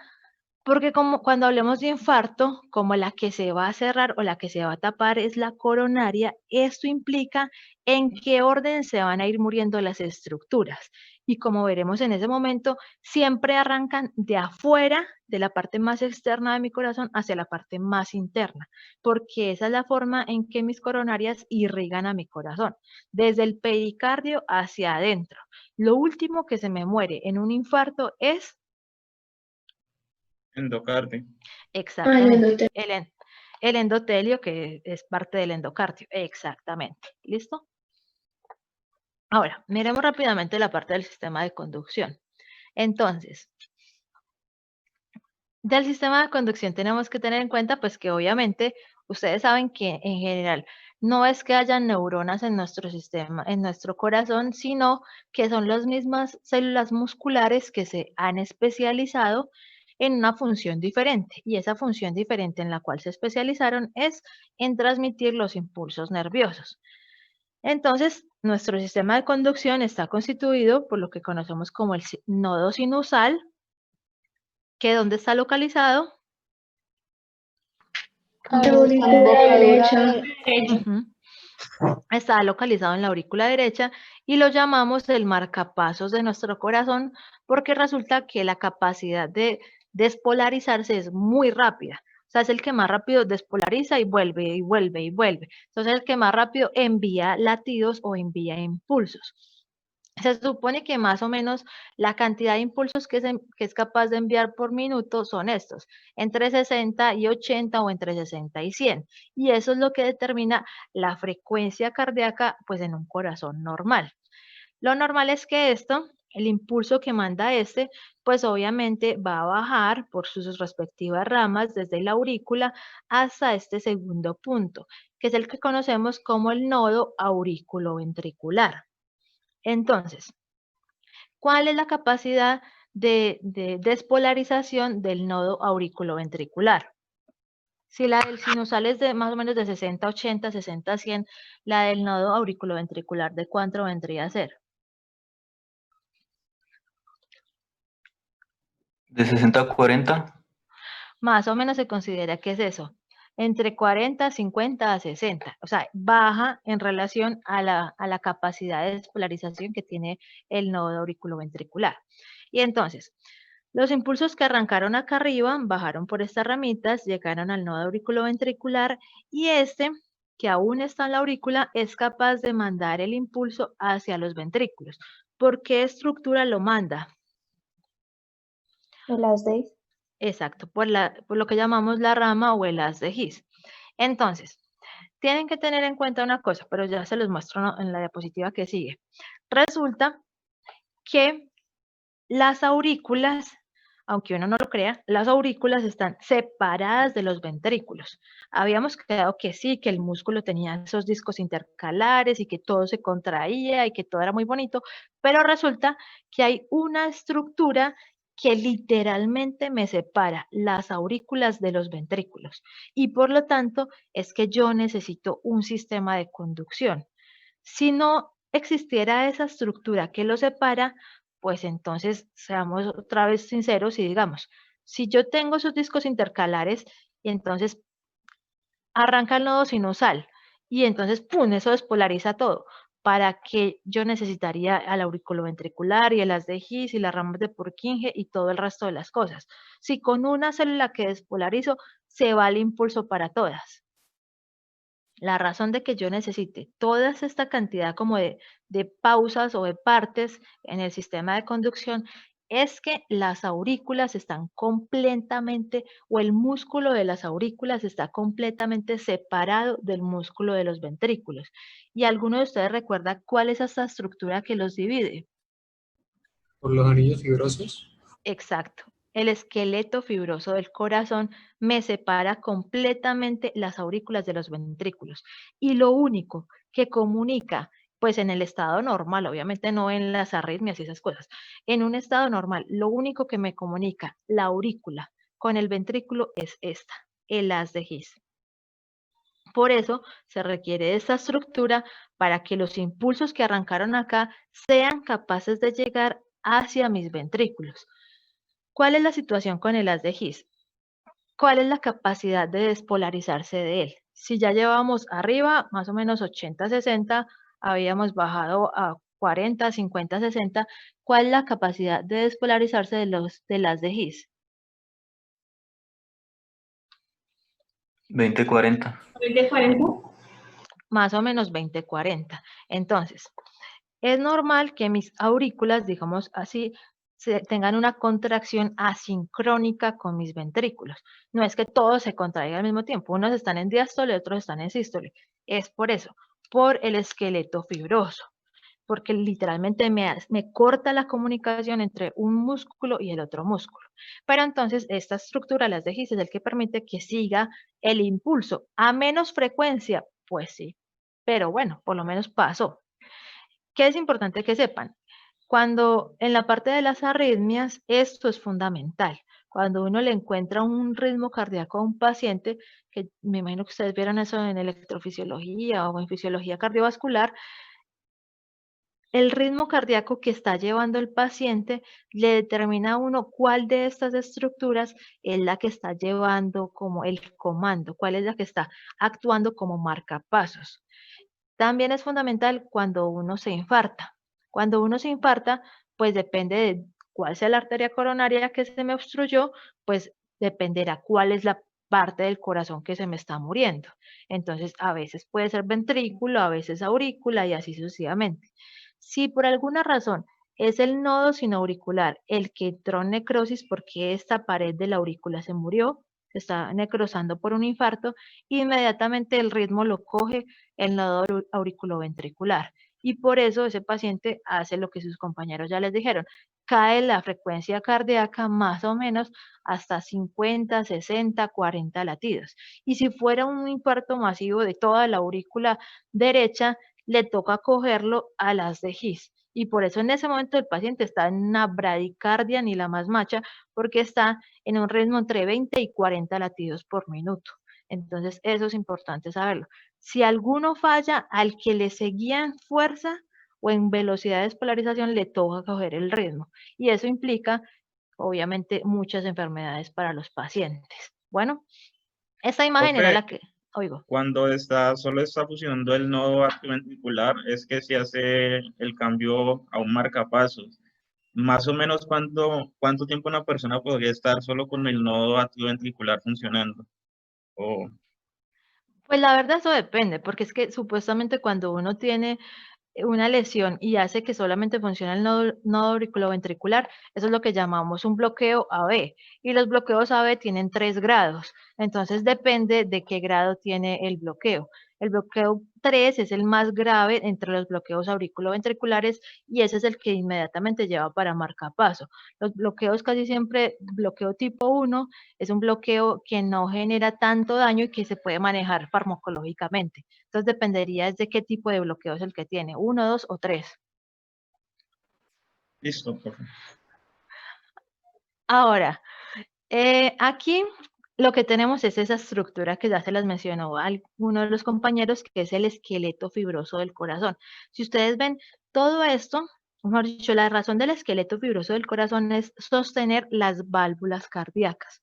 porque como cuando hablemos de infarto, como la que se va a cerrar o la que se va a tapar es la coronaria, esto implica en qué orden se van a ir muriendo las estructuras. Y como veremos en ese momento, siempre arrancan de afuera, de la parte más externa de mi corazón, hacia la parte más interna, porque esa es la forma en que mis coronarias irrigan a mi corazón, desde el pericardio hacia adentro. Lo último que se me muere en un infarto es Endocardio. exactamente el endotelio, que es parte del endocardio. Exactamente. ¿Listo? Ahora, miremos rápidamente la parte del sistema de conducción. Entonces, del sistema de conducción tenemos que tener en cuenta, pues, que obviamente ustedes saben que en general no es que haya neuronas en nuestro sistema, en nuestro corazón, sino que son las mismas células musculares que se han especializado en una función diferente. Y esa función diferente en la cual se especializaron es en transmitir los impulsos nerviosos. Entonces, nuestro sistema de conducción está constituido por lo que conocemos como el nodo sinusal, que ¿dónde está localizado? Ujú. Está localizado en la aurícula derecha y lo llamamos el marcapasos de nuestro corazón porque resulta que la capacidad de despolarizarse es muy rápida. O sea, es el que más rápido despolariza y vuelve y vuelve y vuelve. Entonces, el que más rápido envía latidos o envía impulsos. Se supone que más o menos la cantidad de impulsos que es capaz de enviar por minuto son estos, entre 60 y 80 o entre 60 y 100. Y eso es lo que determina la frecuencia cardíaca, pues, en un corazón normal. Lo normal es que el impulso que manda pues obviamente va a bajar por sus respectivas ramas desde la aurícula hasta este segundo punto, que es el que conocemos como el nodo auriculoventricular. Entonces, ¿cuál es la capacidad de despolarización del nodo auriculoventricular? Si la del sinusal es de más o menos de 60 a 80, 60 a 100, la del nodo auriculoventricular, ¿de cuánto vendría a ser? ¿De 60 a 40? Más o menos se considera que es eso, entre 40, 50 a 60. O sea, baja en relación a la capacidad de despolarización que tiene el nodo auriculoventricular. Y entonces, los impulsos que arrancaron acá arriba, bajaron por estas ramitas, llegaron al nodo auriculoventricular y que aún está en la aurícula, es capaz de mandar el impulso hacia los ventrículos. ¿Por qué estructura lo manda? El haz de His. Exacto, por lo que llamamos la rama o el haz de His. Entonces, tienen que tener en cuenta una cosa, pero ya se los muestro en la diapositiva que sigue. Resulta que las aurículas, aunque uno no lo crea, las aurículas están separadas de los ventrículos. Habíamos quedado que sí, que el músculo tenía esos discos intercalares y que todo se contraía y que todo era muy bonito, pero resulta que hay una estructura que literalmente me separa las aurículas de los ventrículos y por lo tanto es que yo necesito un sistema de conducción. Si no existiera esa estructura que lo separa, pues entonces seamos otra vez sinceros y digamos, si yo tengo esos discos intercalares y entonces arranca el nodo sinusal y entonces ¡pum! Eso despolariza todo. ¿Para qué yo necesitaría al auriculoventricular y el haz de His y las ramas de Purkinje y todo el resto de las cosas? Si con una célula que despolarizo se va el impulso para todas. La razón de que yo necesite toda esta cantidad como de pausas o de partes en el sistema de conducción es que las aurículas están completamente, o el músculo de las aurículas está completamente separado del músculo de los ventrículos. ¿Y alguno de ustedes recuerda cuál es esa estructura que los divide? Por los anillos fibrosos. Exacto. El esqueleto fibroso del corazón me separa completamente las aurículas de los ventrículos. Y lo único que comunica, pues en el estado normal, obviamente no en las arritmias y esas cosas, en un estado normal, lo único que me comunica la aurícula con el ventrículo es esta, el haz de His. Por eso se requiere esta estructura para que los impulsos que arrancaron acá sean capaces de llegar hacia mis ventrículos. ¿Cuál es la situación con el haz de His? ¿Cuál es la capacidad de despolarizarse de él? Si ya llevamos arriba, más o menos 80, 60, habíamos bajado a 40, 50, 60, ¿cuál es la capacidad de despolarizarse del haz de His? 20-40. Más o menos 20, 40. Entonces, es normal que mis aurículas, digamos así, tengan una contracción asincrónica con mis ventrículos. No es que todos se contraigan al mismo tiempo, unos están en diástole y otros están en sístole. Es por eso, por el esqueleto fibroso, porque literalmente me corta la comunicación entre un músculo y el otro músculo. Pero entonces esta estructura, las de His, es el que permite que siga el impulso a menos frecuencia, pues sí, pero bueno, por lo menos pasó. ¿Qué es importante que sepan? Cuando en la parte de las arritmias, esto es fundamental. Cuando uno le encuentra un ritmo cardíaco a un paciente, que me imagino que ustedes vieron eso en electrofisiología o en fisiología cardiovascular, el ritmo cardíaco que está llevando el paciente le determina a uno cuál de estas estructuras es la que está llevando como el comando, cuál es la que está actuando como marcapasos. También es fundamental cuando uno se infarta. Cuando uno se infarta, pues depende de cuál sea la arteria coronaria que se me obstruyó, pues dependerá cuál es la parte del corazón que se me está muriendo. Entonces, a veces puede ser ventrículo, a veces aurícula y así sucesivamente. Si por alguna razón es el nodo sinauricular el que entró en necrosis porque esta pared de la aurícula se murió, se está necrosando por un infarto, inmediatamente el ritmo lo coge el nodo auriculoventricular. Y por eso ese paciente hace lo que sus compañeros ya les dijeron, cae la frecuencia cardíaca más o menos hasta 50, 60, 40 latidos. Y si fuera un infarto masivo de toda la aurícula derecha, le toca cogerlo a las de His. Y por eso en ese momento el paciente está en una bradicardia, ni la más macha, porque está en un ritmo entre 20 y 40 latidos por minuto. Entonces, eso es importante saberlo. Si alguno falla, al que le seguía en fuerza o en velocidad de despolarización, le toca coger el ritmo. Y eso implica, obviamente, muchas enfermedades para los pacientes. Bueno, esta imagen era Profe, la que, oigo. cuando solo está fusionando el nodo atrioventricular, es que se hace el cambio a un marcapasos. Más o menos, ¿cuánto tiempo una persona podría estar solo con el nodo atrioventricular funcionando? O Pues la verdad eso depende, porque es que supuestamente cuando uno tiene una lesión y hace que solamente funcione el nodo auriculoventricular, eso es lo que llamamos un bloqueo AB. Y los bloqueos AB tienen 3 grados. Entonces depende de qué grado tiene el bloqueo. El bloqueo 3 es el más grave entre los bloqueos auriculoventriculares y ese es el que inmediatamente lleva para marcapaso. Los bloqueos casi siempre, bloqueo tipo 1 es un bloqueo que no genera tanto daño y que se puede manejar farmacológicamente. Entonces dependería de qué tipo de bloqueo es el que tiene, 1, 2 o 3. listo, profe. Ahora, aquí lo que tenemos es esa estructura que ya se las mencionó alguno de los compañeros, que es el esqueleto fibroso del corazón. Si ustedes ven todo esto, mejor dicho, la razón del esqueleto fibroso del corazón es sostener las válvulas cardíacas,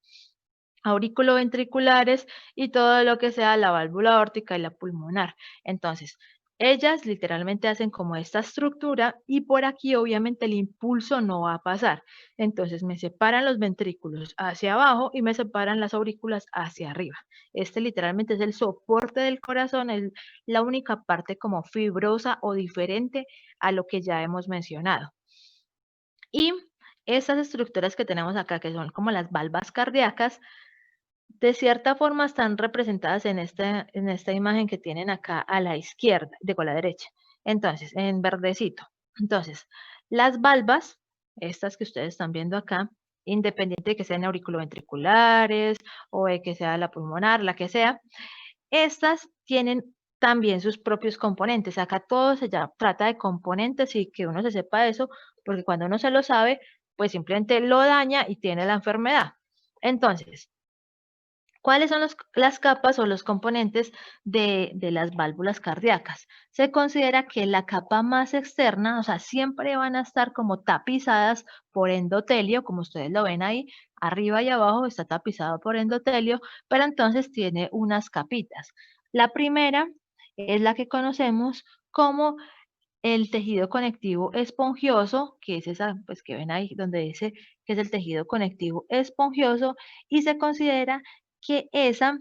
auriculoventriculares y todo lo que sea la válvula aórtica y la pulmonar. Entonces, ellas literalmente hacen como esta estructura y por aquí obviamente el impulso no va a pasar. Entonces me separan los ventrículos hacia abajo y me separan las aurículas hacia arriba. Este literalmente es el soporte del corazón, es la única parte como fibrosa o diferente a lo que ya hemos mencionado. Y Estas estructuras que tenemos acá, que son como las valvas cardíacas, de cierta forma están representadas en esta imagen que tienen acá a la izquierda, a la derecha. Entonces, en verdecito. Entonces, las valvas, estas que ustedes están viendo acá, independiente de que sean auriculoventriculares o de que sea la pulmonar, la que sea, estas tienen también sus propios componentes. Acá todo se trata de componentes y que uno se sepa eso, porque cuando uno se lo sabe, pues simplemente lo daña y tiene la enfermedad. Entonces, ¿cuáles son las capas o los componentes de las válvulas cardíacas? Se considera que la capa más externa, o sea, siempre van a estar como tapizadas por endotelio, como ustedes lo ven ahí, arriba y abajo está tapizado por endotelio, pero entonces tiene unas capitas. La primera es la que conocemos como el tejido conectivo esponjoso, que es esa, pues que ven ahí donde dice que es el tejido conectivo esponjoso, y se considera que esa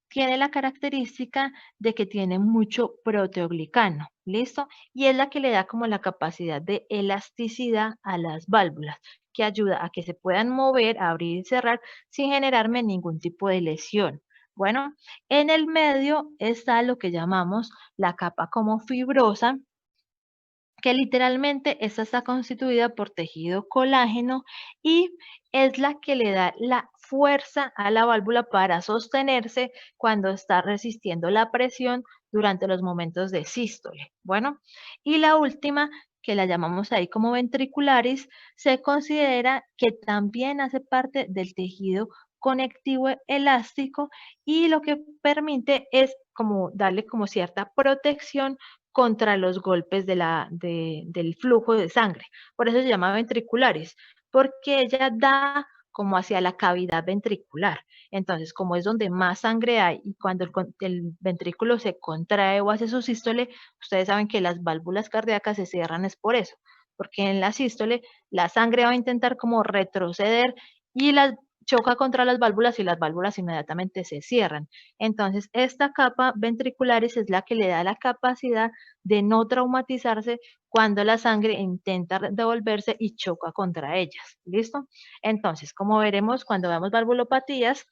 tiene la característica de que tiene mucho proteoglicano, ¿listo? Y es la que le da como la capacidad de elasticidad a las válvulas, que ayuda a que se puedan mover, abrir y cerrar sin generarme ningún tipo de lesión. Bueno, en el medio está lo que llamamos la capa como fibrosa, que literalmente esta está constituida por tejido colágeno y es la que le da la fuerza a la válvula para sostenerse cuando está resistiendo la presión durante los momentos de sístole. Bueno, y la última, que la llamamos ahí como ventricularis, se considera que también hace parte del tejido conectivo elástico y lo que permite es como darle como cierta protección contra los golpes del flujo de sangre. Por eso se llama ventricularis, porque ella da como hacia la cavidad ventricular. Entonces, como es donde más sangre hay y cuando el ventrículo se contrae o hace su sístole, ustedes saben que las válvulas cardíacas se cierran es por eso, porque en la sístole la sangre va a intentar como retroceder y choca contra las válvulas y las válvulas inmediatamente se cierran. Entonces, esta capa ventricularis es la que le da la capacidad de no traumatizarse cuando la sangre intenta devolverse y choca contra ellas. ¿Listo? Entonces, como veremos cuando veamos valvulopatías,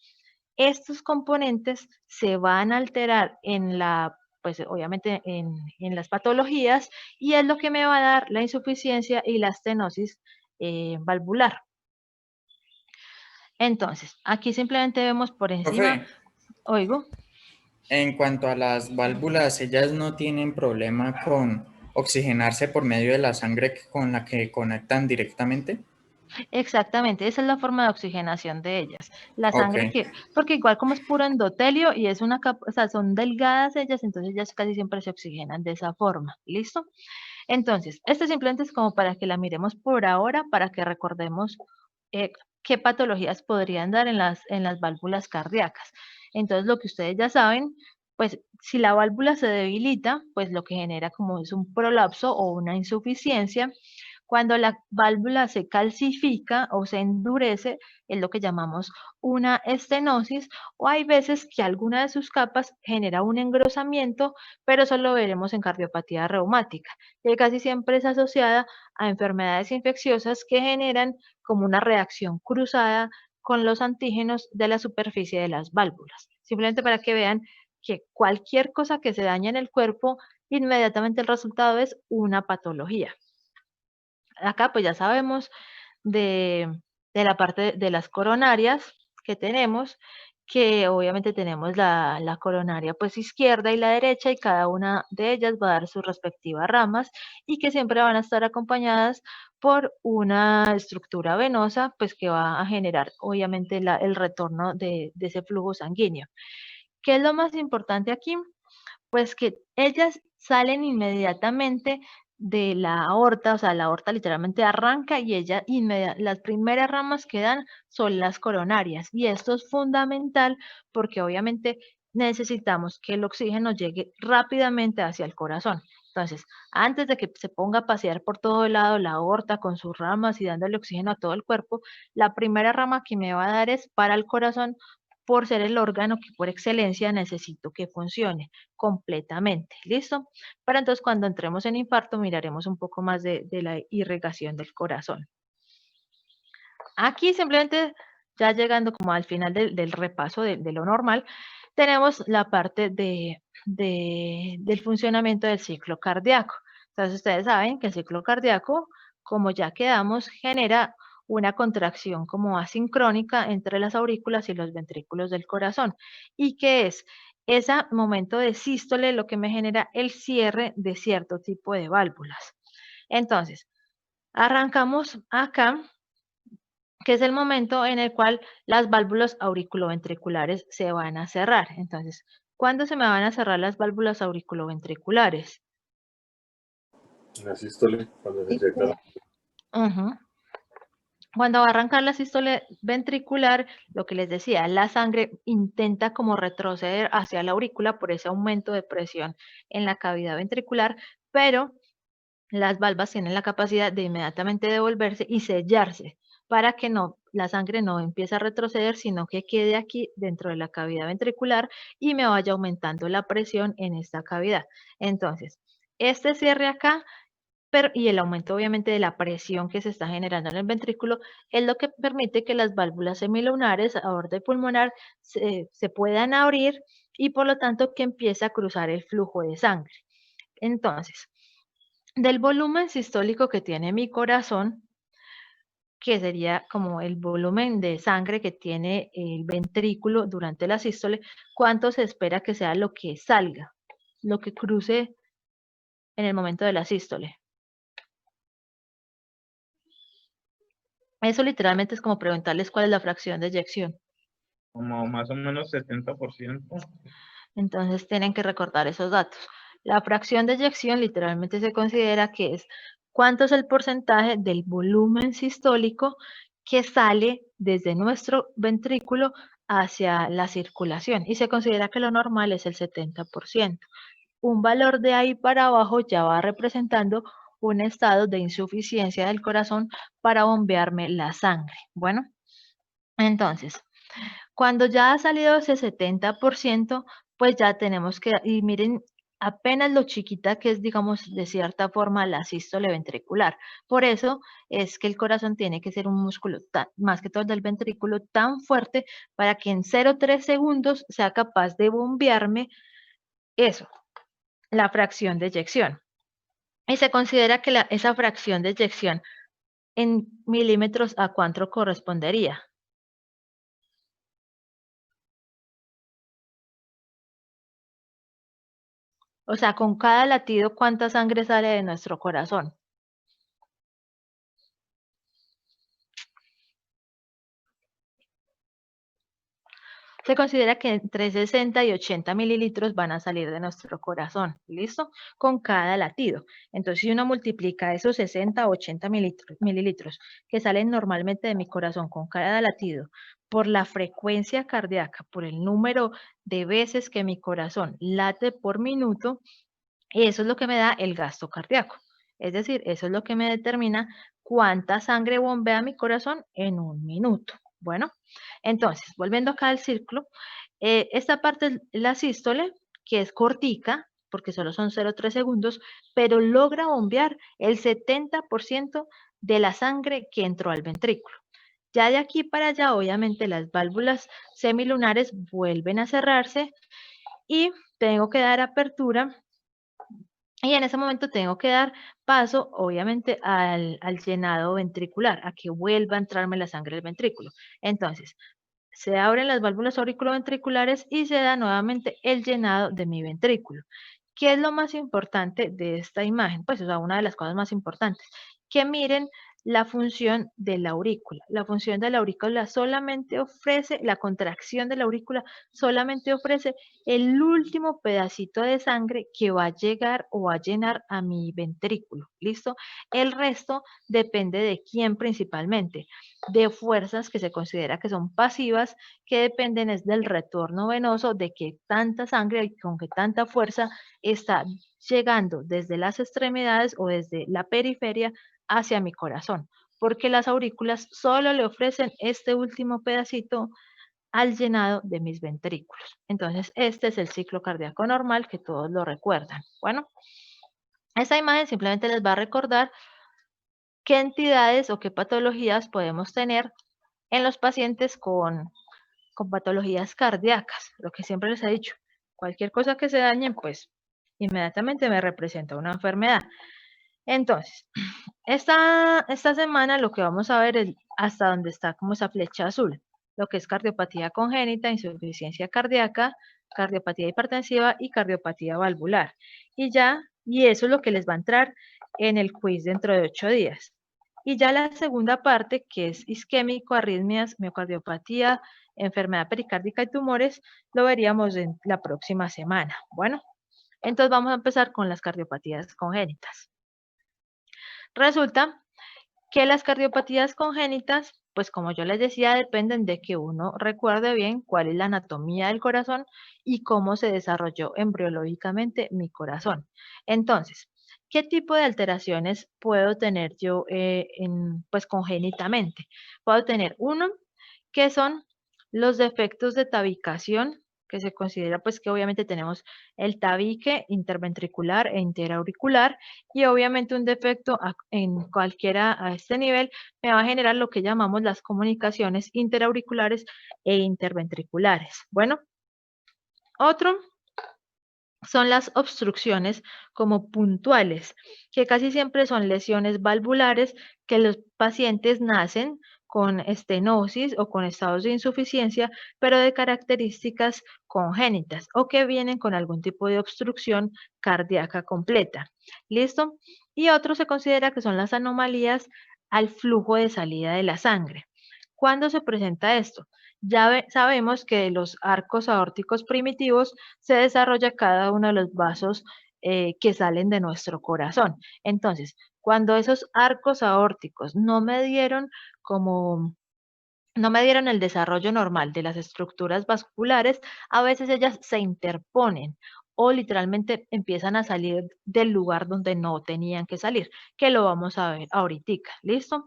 estos componentes se van a alterar en pues obviamente en las patologías y es lo que me va a dar la insuficiencia y la estenosis valvular. Entonces, aquí simplemente vemos por encima, Profe, oigo. en cuanto a las válvulas, ellas no tienen problema con oxigenarse por medio de la sangre con la que conectan directamente. Exactamente, esa es la forma de oxigenación de ellas. La Ok. sangre porque igual como es puro endotelio y es una capa, o sea, son delgadas ellas, entonces ellas casi siempre se oxigenan de esa forma. ¿Listo? Entonces, esto simplemente es como para que la miremos por ahora, para que recordemos qué patologías podrían dar en las válvulas cardíacas. Entonces, lo que ustedes ya saben, pues si la válvula se debilita, pues lo que genera como es un prolapso o una insuficiencia. Cuando la válvula se calcifica o se endurece, es lo que llamamos una estenosis, o hay veces que alguna de sus capas genera un engrosamiento, pero eso lo veremos en cardiopatía reumática, que casi siempre es asociada a enfermedades infecciosas que generan como una reacción cruzada con los antígenos de la superficie de las válvulas. Simplemente para que vean que cualquier cosa que se dañe en el cuerpo, inmediatamente el resultado es una patología. Acá pues ya sabemos de la parte de las coronarias que tenemos, que obviamente tenemos la coronaria pues izquierda y la derecha y cada una de ellas va a dar sus respectivas ramas y que siempre van a estar acompañadas por una estructura venosa pues que va a generar obviamente el retorno de ese flujo sanguíneo. ¿Qué es lo más importante aquí? Pues que ellas salen inmediatamente de la aorta, o sea, la aorta literalmente arranca y las primeras ramas que dan son las coronarias. Y esto es fundamental porque obviamente necesitamos que el oxígeno llegue rápidamente hacia el corazón. Entonces, antes de que se ponga a pasear por todo el lado la aorta con sus ramas y dándole oxígeno a todo el cuerpo, la primera rama que me va a dar es para el corazón por ser el órgano que por excelencia necesito que funcione completamente. ¿Listo? Para entonces cuando entremos en infarto miraremos un poco más de la irrigación del corazón. Aquí simplemente, ya llegando como al final del repaso de lo normal, tenemos la parte del funcionamiento del ciclo cardíaco. Entonces ustedes saben que el ciclo cardíaco, como ya quedamos, genera una contracción como asincrónica entre las aurículas y los ventrículos del corazón. ¿Y qué es? Ese momento de sístole lo que me genera el cierre de cierto tipo de válvulas. Entonces, arrancamos acá, que es el momento en el cual las válvulas auriculoventriculares se van a cerrar. Entonces, ¿cuándo se me van a cerrar las válvulas auriculoventriculares? La sístole, cuando se inyecta la... Ujú. Cuando va a arrancar la sístole ventricular, lo que les decía, la sangre intenta como retroceder hacia la aurícula por ese aumento de presión en la cavidad ventricular, pero las valvas tienen la capacidad de inmediatamente devolverse y sellarse para que la sangre no empiece a retroceder, sino que quede aquí dentro de la cavidad ventricular y me vaya aumentando la presión en esta cavidad. Entonces, este cierre acá y el aumento obviamente de la presión que se está generando en el ventrículo es lo que permite que las válvulas semilunares, aorta y pulmonar, se puedan abrir y por lo tanto que empiece a cruzar el flujo de sangre. Entonces, del volumen sistólico que tiene mi corazón, que sería como el volumen de sangre que tiene el ventrículo durante la sístole, ¿cuánto se espera que sea lo que salga, lo que cruce en el momento de la sístole? Eso literalmente es como preguntarles cuál es la fracción de eyección. Como más o menos 70%. Entonces tienen que recordar esos datos. La fracción de eyección literalmente se considera que es cuánto es el porcentaje del volumen sistólico que sale desde nuestro ventrículo hacia la circulación. Y se considera que lo normal es el 70%. Un valor de ahí para abajo ya va representando un estado de insuficiencia del corazón para bombearme la sangre. Bueno, entonces, cuando ya ha salido ese 70%, pues ya tenemos que, y miren, apenas lo chiquita que es, digamos, de cierta forma la sístole ventricular. Por eso es que el corazón tiene que ser un músculo, más que todo el del ventrículo, tan fuerte para que en 0,3 segundos sea capaz de bombearme eso, la fracción de eyección. Y se considera que esa fracción de eyección en milímetros a cuánto correspondería. O sea, con cada latido, ¿cuánta sangre sale de nuestro corazón? Se considera que entre 60 y 80 mililitros van a salir de nuestro corazón, ¿listo? Con cada latido. Entonces, si uno multiplica esos 60 o 80 mililitros que salen normalmente de mi corazón con cada latido por la frecuencia cardíaca, por el número de veces que mi corazón late por minuto, eso es lo que me da el gasto cardíaco. Es decir, eso es lo que me determina cuánta sangre bombea mi corazón en un minuto. Bueno, entonces, volviendo acá al círculo, esta parte es la sístole, que es cortica, porque solo son 0,3 segundos, pero logra bombear el 70% de la sangre que entró al ventrículo. Ya de aquí para allá, obviamente, las válvulas semilunares vuelven a cerrarse y tengo que dar apertura. Y en ese momento tengo que dar paso, obviamente, al llenado ventricular, a que vuelva a entrarme la sangre del ventrículo. Entonces, se abren las válvulas auriculoventriculares y se da nuevamente el llenado de mi ventrículo. ¿Qué es lo más importante de esta imagen? Pues, o sea, una de las cosas más importantes, que miren la función de la aurícula. La función de la aurícula solamente ofrece, la contracción de la aurícula solamente ofrece el último pedacito de sangre que va a llegar o va a llenar a mi ventrículo, ¿listo? El resto depende de quién principalmente, de fuerzas que se considera que son pasivas, que dependen es del retorno venoso, de que tanta sangre y con que tanta fuerza está llegando desde las extremidades o desde la periferia hacia mi corazón, porque las aurículas solo le ofrecen este último pedacito al llenado de mis ventrículos. Entonces, este es el ciclo cardíaco normal que todos lo recuerdan. Bueno, esta imagen simplemente les va a recordar qué entidades o qué patologías podemos tener en los pacientes con patologías cardíacas, lo que siempre les he dicho, cualquier cosa que se dañe, pues inmediatamente me representa una enfermedad. Entonces, esta semana lo que vamos a ver es hasta dónde está como esa flecha azul, lo que es cardiopatía congénita, insuficiencia cardíaca, cardiopatía hipertensiva y cardiopatía valvular. Y eso es lo que les va a entrar en el quiz dentro de 8 días. Y ya la segunda parte, que es isquémico, arritmias, miocardiopatía, enfermedad pericárdica y tumores, lo veríamos en la próxima semana. Bueno, entonces vamos a empezar con las cardiopatías congénitas. Resulta que las cardiopatías congénitas, pues como yo les decía, dependen de que uno recuerde bien cuál es la anatomía del corazón y cómo se desarrolló embriológicamente mi corazón. Entonces, ¿qué tipo de alteraciones puedo tener yo pues congénitamente? Puedo tener uno, que son los defectos de tabicación, que se considera pues que obviamente tenemos el tabique interventricular e interauricular, y obviamente un defecto en cualquiera a este nivel me va a generar lo que llamamos las comunicaciones interauriculares e interventriculares. Bueno, otro son las obstrucciones como puntuales, que casi siempre son lesiones valvulares que los pacientes nacen con estenosis o con estados de insuficiencia, pero de características congénitas o que vienen con algún tipo de obstrucción cardíaca completa. ¿Listo? Y otro se considera que son las anomalías al flujo de salida de la sangre. ¿Cuándo se presenta esto? Ya sabemos que de los arcos aórticos primitivos se desarrolla cada uno de los vasos que salen de nuestro corazón. Entonces, cuando esos arcos aórticos no me dieron el desarrollo normal de las estructuras vasculares, a veces ellas se interponen o literalmente empiezan a salir del lugar donde no tenían que salir, que lo vamos a ver ahorita. ¿Listo?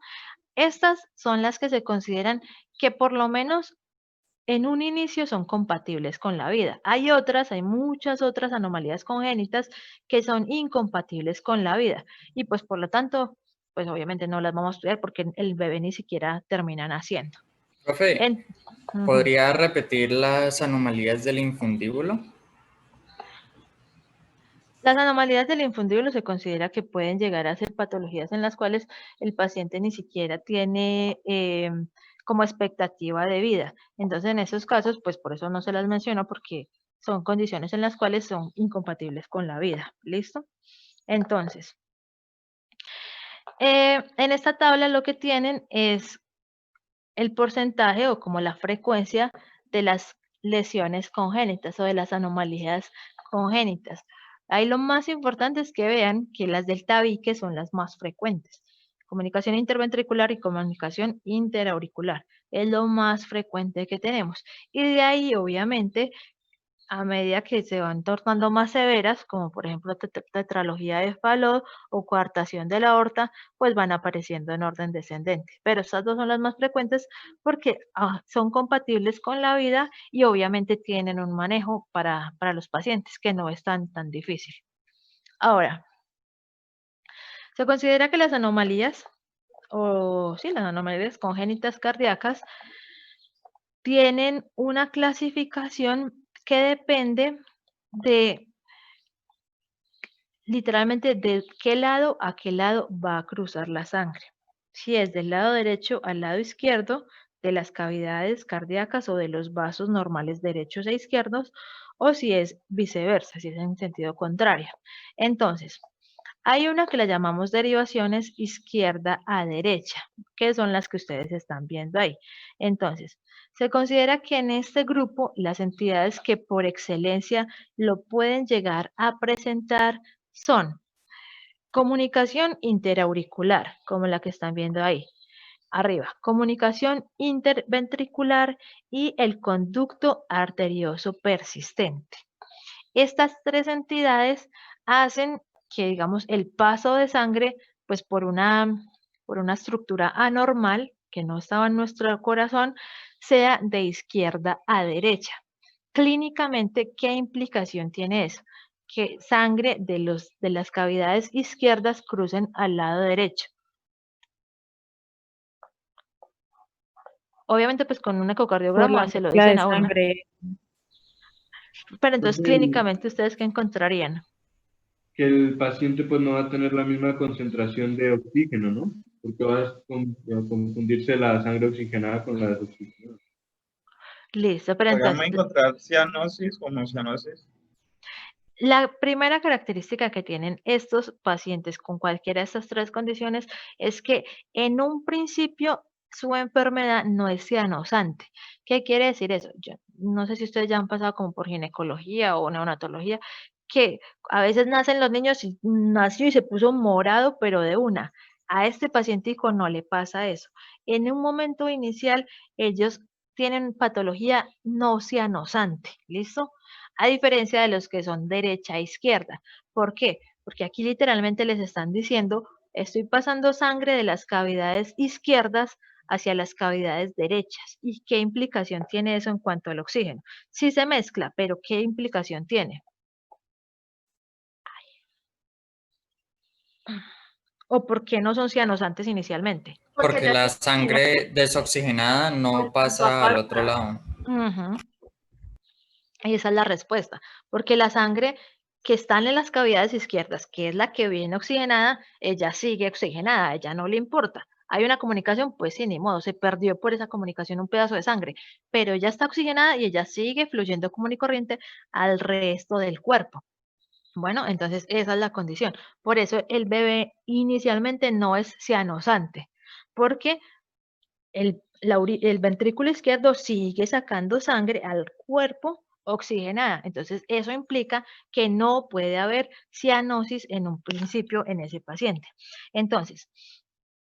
Estas son las que se consideran que por lo menos en un inicio son compatibles con la vida. Hay muchas otras anomalías congénitas que son incompatibles con la vida y pues por lo tanto, pues obviamente no las vamos a estudiar porque el bebé ni siquiera termina naciendo. Profe, ¿podría repetir las anomalías del infundíbulo? Las anomalías del infundíbulo se considera que pueden llegar a ser patologías en las cuales el paciente ni siquiera tiene como expectativa de vida. Entonces, en esos casos, pues por eso no se las menciono porque son condiciones en las cuales son incompatibles con la vida. ¿Listo? Entonces, en esta tabla lo que tienen es el porcentaje o como la frecuencia de las lesiones congénitas o de las anomalías congénitas. Ahí lo más importante es que vean que las del tabique son las más frecuentes. Comunicación interventricular y comunicación interauricular es lo más frecuente que tenemos. Y de ahí, obviamente, a medida que se van tornando más severas, como por ejemplo tetralogía de Fallot o coartación de la aorta, pues van apareciendo en orden descendente. Pero estas dos son las más frecuentes porque son compatibles con la vida y obviamente tienen un manejo para los pacientes que no es tan difícil. Ahora, se considera que las anomalías, las anomalías congénitas cardíacas, tienen una clasificación que depende de literalmente de qué lado a qué lado va a cruzar la sangre. Si es del lado derecho al lado izquierdo de las cavidades cardíacas o de los vasos normales derechos e izquierdos, o si es viceversa, si es en sentido contrario. Entonces, hay una que la llamamos derivaciones izquierda a derecha, que son las que ustedes están viendo ahí. Entonces, se considera que en este grupo las entidades que por excelencia lo pueden llegar a presentar son comunicación interauricular, como la que están viendo ahí, arriba, comunicación interventricular y el conducto arterioso persistente. Estas tres entidades hacen que, digamos, el paso de sangre, pues por una estructura anormal que no estaba en nuestro corazón, sea de izquierda a derecha. Clínicamente, ¿qué implicación tiene eso? Que sangre de las cavidades izquierdas crucen al lado derecho. Obviamente, pues con un Por ecocardiograma la se lo mezcla dicen de a una. sangre. Pero entonces, clínicamente, ¿ustedes qué encontrarían? Que el paciente pues no va a tener la misma concentración de oxígeno, ¿no? Porque va a confundirse la sangre oxigenada con la desoxigenada. Listo, pero Podríamos entonces, encontrar cianosis o no cianosis. la primera característica que tienen estos pacientes con cualquiera de estas tres condiciones es que en un principio su enfermedad no es cianosante. ¿Qué quiere decir eso? Yo no sé si ustedes ya han pasado como por ginecología o neonatología, que a veces nacen los niños y nació y se puso morado, pero de una. A este pacientico no le pasa eso. En un momento inicial, ellos tienen patología no cianosante, ¿listo? A diferencia de los que son derecha e izquierda. ¿Por qué? Porque aquí literalmente les están diciendo, estoy pasando sangre de las cavidades izquierdas hacia las cavidades derechas. ¿Y qué implicación tiene eso en cuanto al oxígeno? Sí se mezcla, pero ¿qué implicación tiene? ¿O por qué no son cianosantes inicialmente? Porque la sangre desoxigenada no pasa al otro lado. Ujú. Y esa es la respuesta, porque la sangre que está en las cavidades izquierdas, que es la que viene oxigenada, ella sigue oxigenada, a ella no le importa. Hay una comunicación, pues sí, ni modo, se perdió por esa comunicación un pedazo de sangre, pero ella está oxigenada y ella sigue fluyendo común y corriente al resto del cuerpo. Bueno, entonces esa es la condición. Por eso el bebé inicialmente no es cianosante, porque el ventrículo izquierdo sigue sacando sangre al cuerpo oxigenada. Entonces, eso implica que no puede haber cianosis en un principio en ese paciente. Entonces,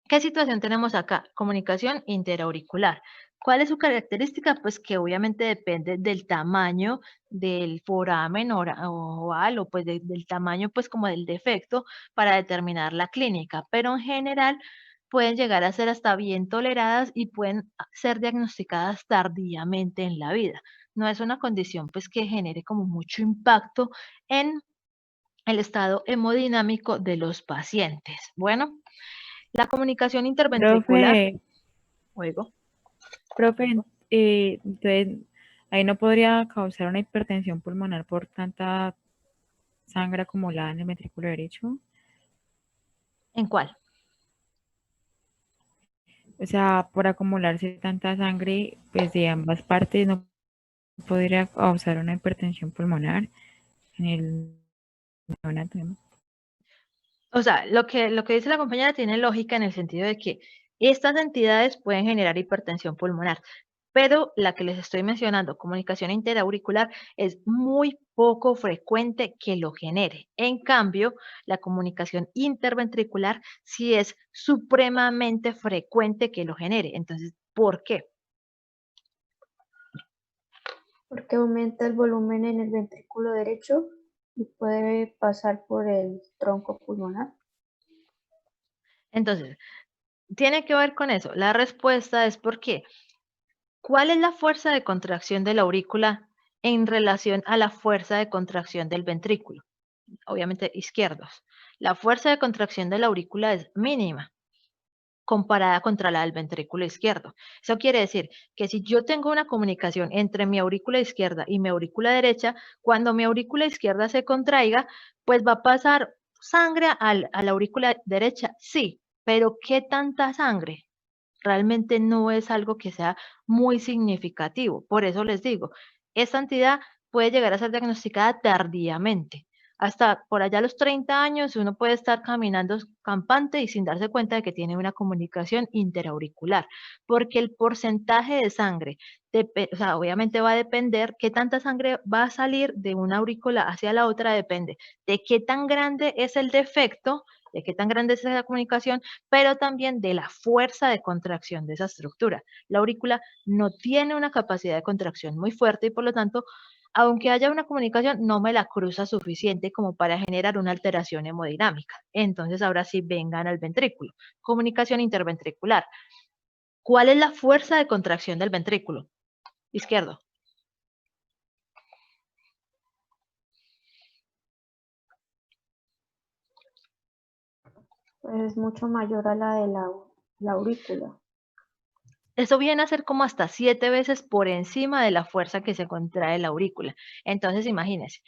¿qué situación tenemos acá? Comunicación interauricular. ¿Cuál es su característica? Pues que obviamente depende del tamaño del foramen oval o pues del tamaño pues como del defecto para determinar la clínica, pero en general pueden llegar a ser hasta bien toleradas y pueden ser diagnosticadas tardíamente en la vida. No es una condición pues que genere como mucho impacto en el estado hemodinámico de los pacientes. Bueno, la comunicación interventricular, Profe, oigo, entonces ahí no podría causar una hipertensión pulmonar por tanta sangre acumulada en el ventrículo derecho. ¿en cuál? O sea, por acumularse tanta sangre, pues de ambas partes, no podría causar una hipertensión pulmonar en el neonato, ¿no? O sea, lo que dice la compañera tiene lógica en el sentido de que estas entidades pueden generar hipertensión pulmonar, pero la que les estoy mencionando, comunicación interauricular, es muy poco frecuente que lo genere. En cambio, la comunicación interventricular sí es supremamente frecuente que lo genere. Entonces, ¿por qué? Porque aumenta el volumen en el ventrículo derecho y puede pasar por el tronco pulmonar. Entonces, tiene que ver con eso. La respuesta es porque ¿cuál es la fuerza de contracción de la aurícula en relación a la fuerza de contracción del ventrículo? Obviamente izquierdos. La fuerza de contracción de la aurícula es mínima comparada contra la del ventrículo izquierdo. Eso quiere decir que si yo tengo una comunicación entre mi aurícula izquierda y mi aurícula derecha, cuando mi aurícula izquierda se contraiga, pues va a pasar sangre a la aurícula derecha, sí, pero ¿qué tanta sangre? Realmente no es algo que sea muy significativo. Por eso les digo, esta entidad puede llegar a ser diagnosticada tardíamente. Hasta por allá a los 30 años uno puede estar caminando campante y sin darse cuenta de que tiene una comunicación interauricular, porque el porcentaje de sangre, o sea, obviamente va a depender qué tanta sangre va a salir de una aurícula hacia la otra, depende de qué tan grande es el defecto, de qué tan grande es esa comunicación, pero también de la fuerza de contracción de esa estructura. La aurícula no tiene una capacidad de contracción muy fuerte y por lo tanto, aunque haya una comunicación, no me la cruza suficiente como para generar una alteración hemodinámica. Entonces, ahora sí vengan al ventrículo. Comunicación interventricular. ¿Cuál es la fuerza de contracción del ventrículo? Izquierdo. Pues es mucho mayor a la de la aurícula. Eso viene a ser como hasta 7 veces por encima de la fuerza que se contrae la aurícula. Entonces, imagínense,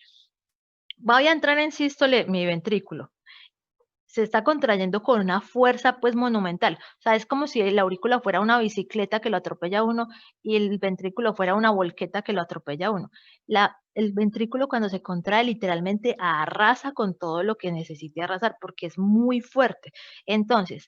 voy a entrar en sístole mi ventrículo. Se está contrayendo con una fuerza pues monumental. O sea, es como si la aurícula fuera una bicicleta que lo atropella a uno y el ventrículo fuera una volqueta que lo atropella a uno. El ventrículo cuando se contrae literalmente arrasa con todo lo que necesite arrasar porque es muy fuerte. Entonces,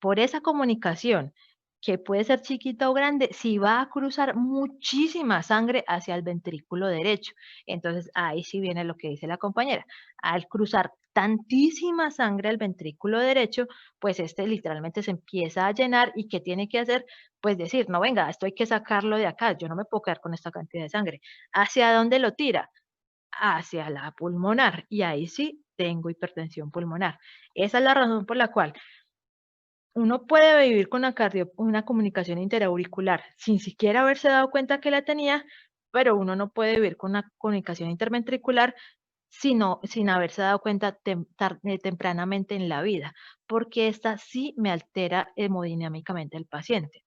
por esa comunicación, que puede ser chiquita o grande, si va a cruzar muchísima sangre hacia el ventrículo derecho. Entonces, ahí sí viene lo que dice la compañera. Al cruzar tantísima sangre al ventrículo derecho, pues este literalmente se empieza a llenar y ¿qué tiene que hacer? Pues decir, no, venga, esto hay que sacarlo de acá, yo no me puedo quedar con esta cantidad de sangre. ¿Hacia dónde lo tira? Hacia la pulmonar y ahí sí tengo hipertensión pulmonar. Esa es la razón por la cual uno puede vivir con una comunicación interauricular sin siquiera haberse dado cuenta que la tenía, pero uno no puede vivir con una comunicación interventricular sin haberse dado cuenta tempranamente en la vida, porque esta sí me altera hemodinámicamente al paciente.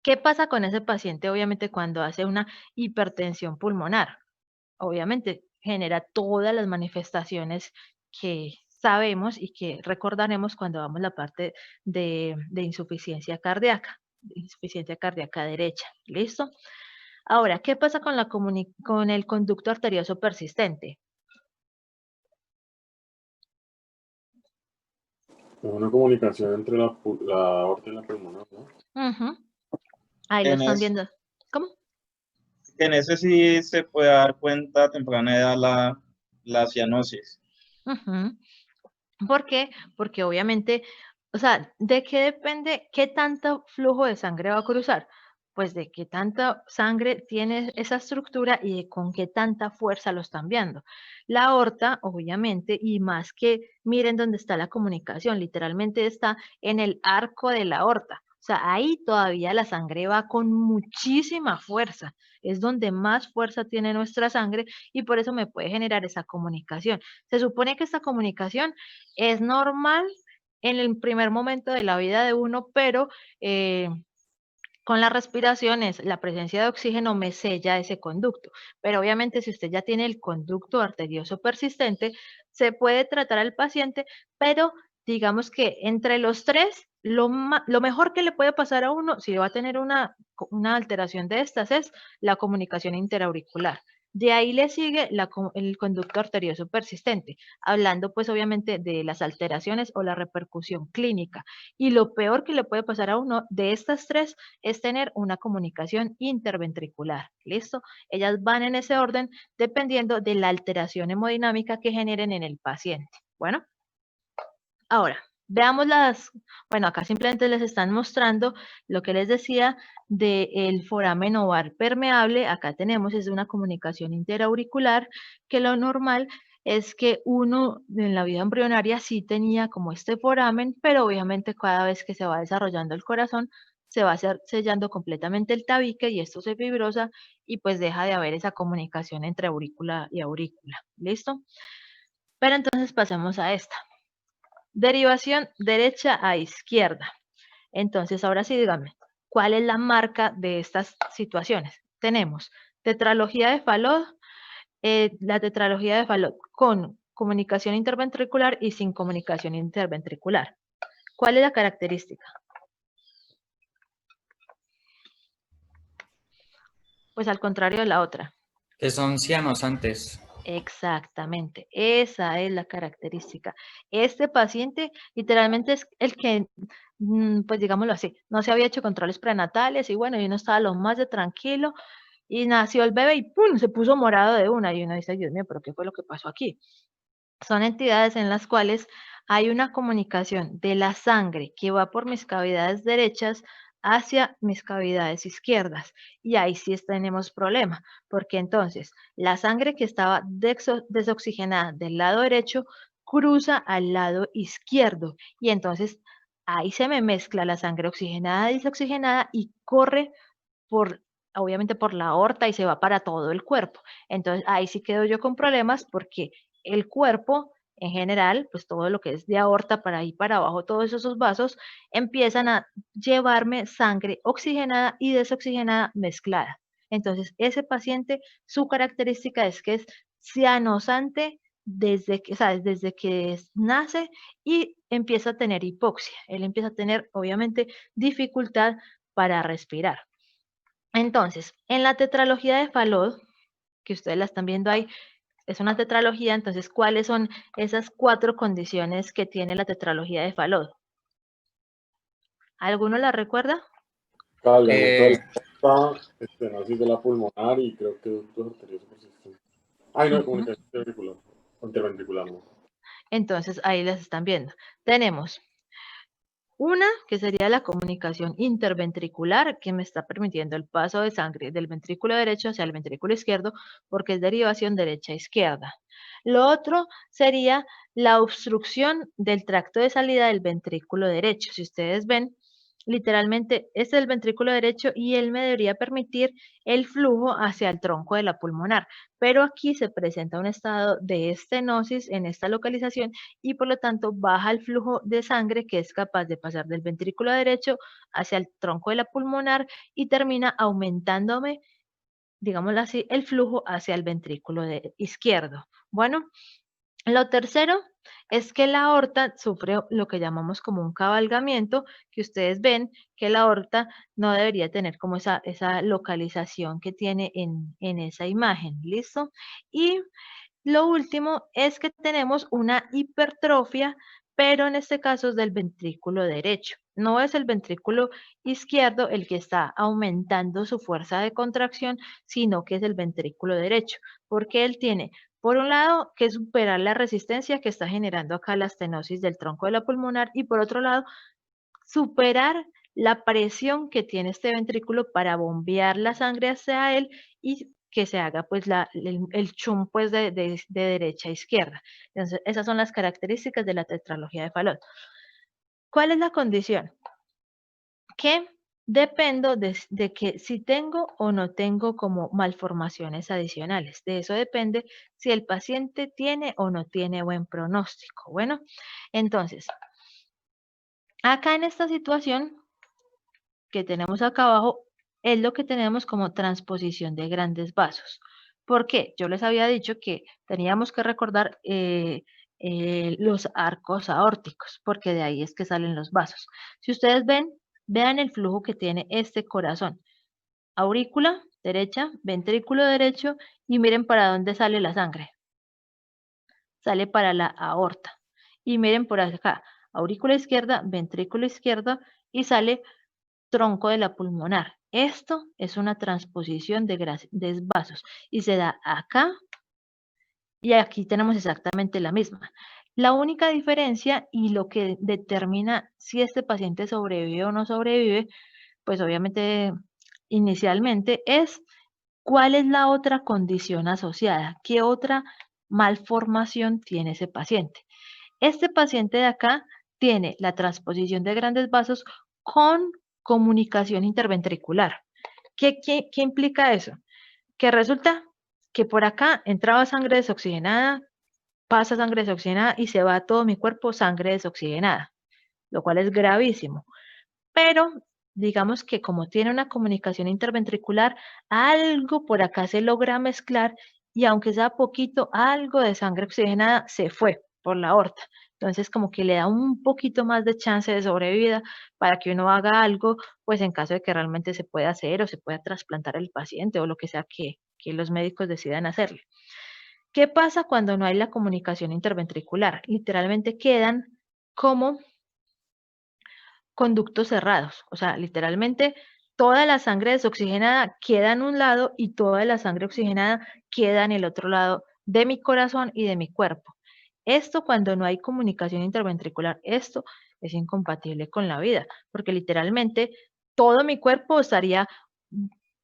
¿Qué pasa con ese paciente? Obviamente cuando hace una hipertensión pulmonar, obviamente genera todas las manifestaciones que sabemos y que recordaremos cuando vamos a la parte de insuficiencia cardíaca derecha. ¿Listo? Ahora, ¿qué pasa con el conducto arterioso persistente? Una comunicación entre la aorta y la pulmonar, ¿no? Ahí lo están viendo. ¿Cómo? En ese sí se puede dar cuenta a temprana edad la cianosis. ¿Por qué? Porque obviamente, o sea, ¿de qué depende qué tanto flujo de sangre va a cruzar? Pues de qué tanta sangre tiene esa estructura y de con qué tanta fuerza lo están viendo. La aorta, obviamente, y más que miren dónde está la comunicación, literalmente está en el arco de la aorta. O sea, ahí todavía la sangre va con muchísima fuerza. Es donde más fuerza tiene nuestra sangre y por eso me puede generar esa comunicación. Se supone que esta comunicación es normal en el primer momento de la vida de uno, pero con las respiraciones, la presencia de oxígeno me sella ese conducto. Pero obviamente si usted ya tiene el conducto arterioso persistente, se puede tratar al paciente, pero digamos que entre los tres, lo mejor que le puede pasar a uno, si va a tener una alteración de estas, es la comunicación interauricular. De ahí le sigue el conducto arterioso persistente, hablando pues obviamente de las alteraciones o la repercusión clínica. Y lo peor que le puede pasar a uno de estas tres es tener una comunicación interventricular. ¿Listo? Ellas van en ese orden dependiendo de la alteración hemodinámica que generen en el paciente. Bueno, ahora, veamos bueno, acá simplemente les están mostrando lo que les decía del foramen ovar permeable. Acá tenemos es una comunicación interauricular que lo normal es que uno en la vida embrionaria sí tenía como este foramen, pero obviamente cada vez que se va desarrollando el corazón se va sellando completamente el tabique y esto se fibrosa y pues deja de haber esa comunicación entre aurícula y aurícula. ¿Listo? Pero entonces pasemos a esta. Derivación derecha a izquierda. Entonces, ahora sí, dígame, ¿cuál es la marca de estas situaciones? Tenemos tetralogía de Fallot, la tetralogía de Fallot con comunicación interventricular y sin comunicación interventricular. ¿Cuál es la característica? Pues al contrario de la otra. Que son cianosantes. Exactamente, esa es la característica. Este paciente literalmente es el que, pues digámoslo así, no se había hecho controles prenatales y bueno, y uno estaba lo más de tranquilo y nació el bebé y ¡pum! Se puso morado de una y uno dice, Dios mío, pero ¿qué fue lo que pasó aquí? Son entidades en las cuales hay una comunicación de la sangre que va por mis cavidades derechas hacia mis cavidades izquierdas. Y ahí sí tenemos problema, porque entonces la sangre que estaba desoxigenada del lado derecho cruza al lado izquierdo. Y entonces ahí se me mezcla la sangre oxigenada y desoxigenada y corre obviamente por la aorta y se va para todo el cuerpo. Entonces ahí sí quedo yo con problemas porque el cuerpo en general, pues todo lo que es de aorta para ahí para abajo, todos esos vasos empiezan a llevarme sangre oxigenada y desoxigenada mezclada. Entonces, ese paciente, su característica es que es cianosante desde que nace y empieza a tener hipoxia. Él empieza a tener, obviamente, dificultad para respirar. Entonces, en la tetralogía de Fallot, que ustedes la están viendo ahí, es una tetralogía, entonces, ¿cuáles son esas 4 condiciones que tiene la tetralogía de Fallot? ¿Alguno la recuerda? Calentamiento de la aorta, estenosis de la pulmonar y creo que ductos arteriosos persistentes. Ay, no, comunicación interventricular, no. Entonces, ahí las están viendo. Tenemos una, que sería la comunicación interventricular, que me está permitiendo el paso de sangre del ventrículo derecho hacia el ventrículo izquierdo, porque es derivación derecha-izquierda. Lo otro sería la obstrucción del tracto de salida del ventrículo derecho. Si ustedes ven, literalmente, este es el ventrículo derecho y él me debería permitir el flujo hacia el tronco de la pulmonar. Pero aquí se presenta un estado de estenosis en esta localización y por lo tanto baja el flujo de sangre que es capaz de pasar del ventrículo derecho hacia el tronco de la pulmonar y termina aumentándome, digámoslo así, el flujo hacia el ventrículo izquierdo. Bueno, lo tercero es que la aorta sufre lo que llamamos como un cabalgamiento, que ustedes ven que la aorta no debería tener como esa localización que tiene en esa imagen, ¿listo? Y lo último es que tenemos una hipertrofia, pero en este caso es del ventrículo derecho. No es el ventrículo izquierdo el que está aumentando su fuerza de contracción, sino que es el ventrículo derecho, porque él tiene, por un lado, que superar la resistencia que está generando acá la estenosis del tronco de la pulmonar y por otro lado, superar la presión que tiene este ventrículo para bombear la sangre hacia él y que se haga pues el chum pues de derecha a izquierda. Entonces, esas son las características de la tetralogía de Fallot. ¿Cuál es la condición? Que dependo de que si tengo o no tengo como malformaciones adicionales. De eso depende si el paciente tiene o no tiene buen pronóstico. Bueno, entonces, acá en esta situación que tenemos acá abajo, es lo que tenemos como transposición de grandes vasos. ¿Por qué? Yo les había dicho que teníamos que recordar los arcos aórticos, porque de ahí es que salen los vasos. Si ustedes ven, vean el flujo que tiene este corazón. Aurícula derecha, ventrículo derecho, y miren para dónde sale la sangre. Sale para la aorta. Y miren por acá, aurícula izquierda, ventrículo izquierdo, y sale tronco de la pulmonar. Esto es una transposición de vasos y se da acá y aquí tenemos exactamente la misma. La única diferencia y lo que determina si este paciente sobrevive o no sobrevive, pues obviamente inicialmente es cuál es la otra condición asociada, qué otra malformación tiene ese paciente. Este paciente de acá tiene la transposición de grandes vasos con comunicación interventricular. ¿Qué implica eso? Que resulta que por acá entraba sangre desoxigenada, pasa sangre desoxigenada y se va a todo mi cuerpo sangre desoxigenada, lo cual es gravísimo. Pero digamos que como tiene una comunicación interventricular, algo por acá se logra mezclar y aunque sea poquito, algo de sangre oxigenada se fue por la aorta. Entonces como que le da un poquito más de chance de sobrevida para que uno haga algo, pues en caso de que realmente se pueda hacer o se pueda trasplantar el paciente o lo que sea que los médicos decidan hacerle. ¿Qué pasa cuando no hay la comunicación interventricular? Literalmente quedan como conductos cerrados, o sea, literalmente toda la sangre desoxigenada queda en un lado y toda la sangre oxigenada queda en el otro lado de mi corazón y de mi cuerpo. Esto cuando no hay comunicación interventricular, esto es incompatible con la vida, porque literalmente todo mi cuerpo estaría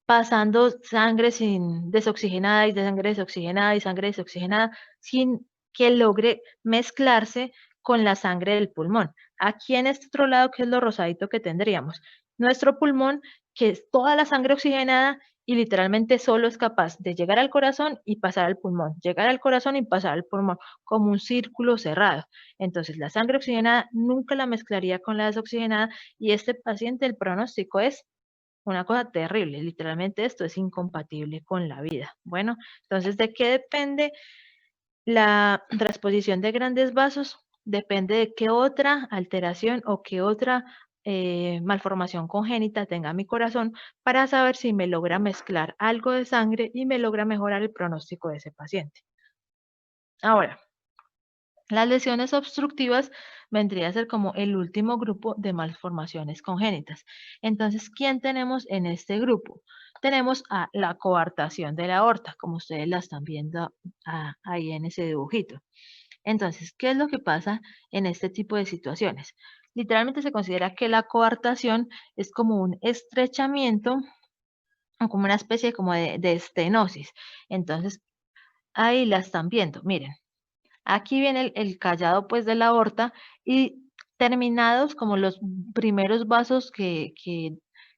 pasando sangre sin desoxigenada y de sangre desoxigenada y sangre desoxigenada sin que logre mezclarse con la sangre del pulmón. Aquí en este otro lado, que es lo rosadito que tendríamos, nuestro pulmón, que es toda la sangre oxigenada y literalmente solo es capaz de llegar al corazón y pasar al pulmón, llegar al corazón y pasar al pulmón, como un círculo cerrado. Entonces, la sangre oxigenada nunca la mezclaría con la desoxigenada y este paciente, el pronóstico es una cosa terrible, literalmente esto es incompatible con la vida. Bueno, entonces, ¿de qué depende la transposición de grandes vasos? Depende de qué otra alteración o qué otra malformación congénita tenga mi corazón para saber si me logra mezclar algo de sangre y me logra mejorar el pronóstico de ese paciente. Ahora, las lesiones obstructivas vendría a ser como el último grupo de malformaciones congénitas. Entonces, ¿quién tenemos en este grupo? Tenemos a la coartación de la aorta, como ustedes la están viendo ahí en ese dibujito. Entonces, ¿qué es lo que pasa en este tipo de situaciones? Literalmente se considera que la coartación es como un estrechamiento o como una especie como de estenosis. Entonces, ahí la están viendo, miren. Aquí viene el callado pues de la aorta y terminados como los primeros vasos que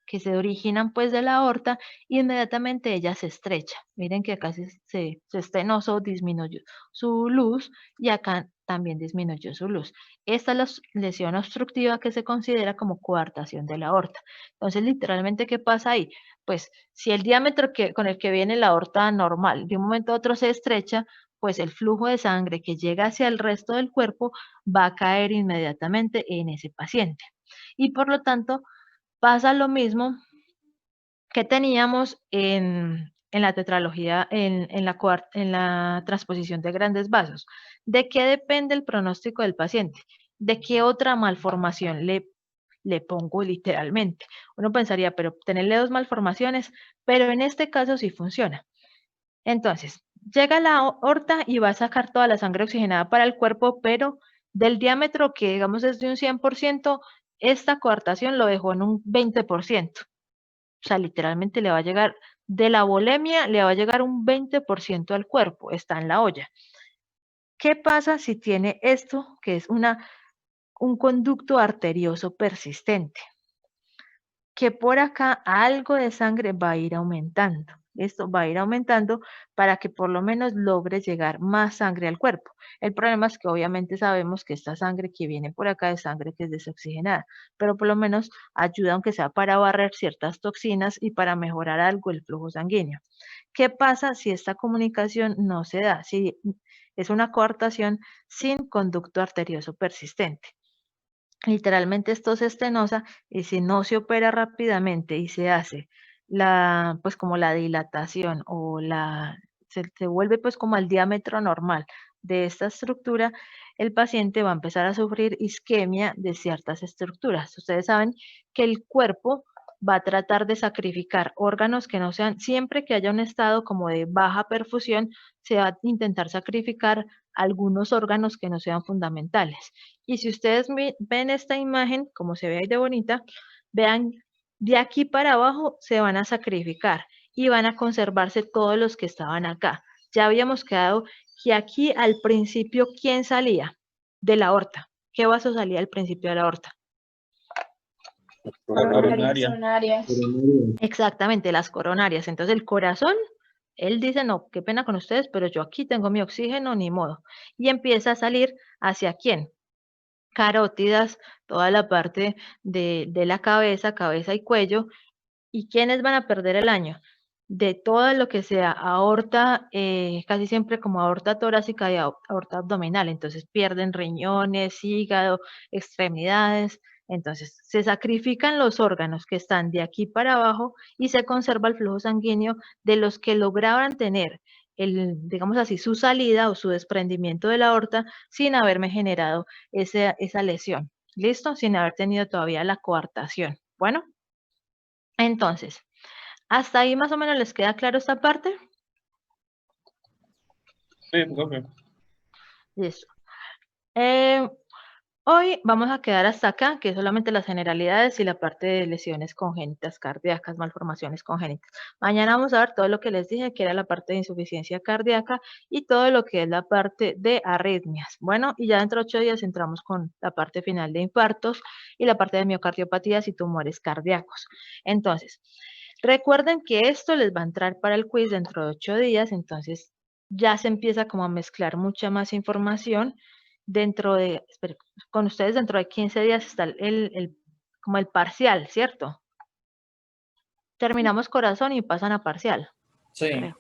se originan pues de la aorta, inmediatamente ella se estrecha. Miren que acá se estenoso, disminuyó su luz y acá también disminuyó su luz. Esta es la lesión obstructiva que se considera como coartación de la aorta. Entonces, literalmente, ¿qué pasa ahí? Pues si el diámetro con el que viene la aorta normal de un momento a otro se estrecha, pues el flujo de sangre que llega hacia el resto del cuerpo va a caer inmediatamente en ese paciente. Y por lo tanto, pasa lo mismo que teníamos en la tetralogía, en la transposición de grandes vasos. ¿De qué depende el pronóstico del paciente? ¿De qué otra malformación le pongo literalmente? Uno pensaría, pero tenerle dos malformaciones, pero en este caso sí funciona. Entonces, llega la aorta y va a sacar toda la sangre oxigenada para el cuerpo, pero del diámetro que digamos es de un 100%, esta coartación lo dejó en un 20%. O sea, literalmente le va a llegar, de la volemia, le va a llegar un 20% al cuerpo, está en la olla. ¿Qué pasa si tiene esto, que es un conducto arterioso persistente? Que por acá algo de sangre va a ir aumentando. Esto va a ir aumentando para que por lo menos logre llegar más sangre al cuerpo. El problema es que obviamente sabemos que esta sangre que viene por acá es sangre que es desoxigenada, pero por lo menos ayuda aunque sea para barrer ciertas toxinas y para mejorar algo el flujo sanguíneo. ¿Qué pasa si esta comunicación no se da? Si es una coartación sin conducto arterioso persistente. Literalmente esto se estenosa y si no se opera rápidamente y se hace pues como la dilatación o se vuelve pues como al diámetro normal de esta estructura, el paciente va a empezar a sufrir isquemia de ciertas estructuras. Ustedes saben que el cuerpo va a tratar de sacrificar órganos que no sean, siempre que haya un estado como de baja perfusión, se va a intentar sacrificar algunos órganos que no sean fundamentales. Y si ustedes ven esta imagen, como se ve ahí de bonita, vean, de aquí para abajo se van a sacrificar y van a conservarse todos los que estaban acá. Ya habíamos quedado que aquí al principio, ¿quién salía? De la aorta. ¿Qué vaso salía al principio de la aorta? Coronarias. Exactamente, las coronarias. Entonces el corazón, él dice, no, qué pena con ustedes, pero yo aquí tengo mi oxígeno, ni modo. Y empieza a salir ¿hacia quién? Carótidas, toda la parte de la cabeza y cuello. ¿Y quiénes van a perder el año? De todo lo que sea aorta, casi siempre como aorta torácica y aorta abdominal. Entonces pierden riñones, hígado, extremidades. Entonces se sacrifican los órganos que están de aquí para abajo y se conserva el flujo sanguíneo de los que lograban tener digamos así, su salida o su desprendimiento de la aorta sin haberme generado esa lesión. ¿Listo? Sin haber tenido todavía la coartación. Bueno, entonces, ¿hasta ahí más o menos les queda claro esta parte? Sí, profe. Listo. Hoy vamos a quedar hasta acá, que es solamente las generalidades y la parte de lesiones congénitas cardíacas, malformaciones congénitas. Mañana vamos a ver todo lo que les dije, que era la parte de insuficiencia cardíaca y todo lo que es la parte de arritmias. Bueno, y ya dentro de 8 días entramos con la parte final de infartos y la parte de miocardiopatías y tumores cardíacos. Entonces, Recuerden que esto les va a entrar para el quiz dentro de 8 días, entonces ya se empieza como a mezclar mucha más información dentro de, con ustedes dentro de 15 días está como el parcial, ¿cierto? Terminamos corazón y pasan a parcial. Sí. Creo.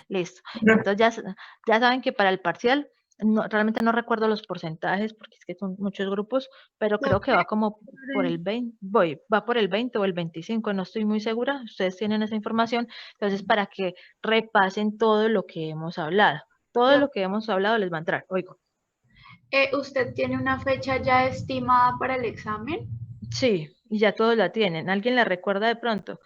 Listo. Entonces ya saben que para el parcial, realmente no recuerdo los porcentajes porque es que son muchos grupos, pero creo que va como por el 20, va por el 20 o el 25, no estoy muy segura, ustedes tienen esa información, entonces para que repasen todo lo que hemos hablado. Todo lo que hemos hablado les va a entrar, oigo. ¿Usted tiene una fecha ya estimada para el examen? Sí, y ya todos la tienen. ¿Alguien la recuerda de pronto?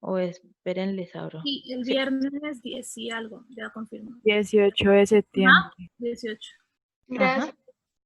O espérenles ahora. Sí, el viernes 10 y algo, ya confirmo. 18 de septiembre. 18. Gracias.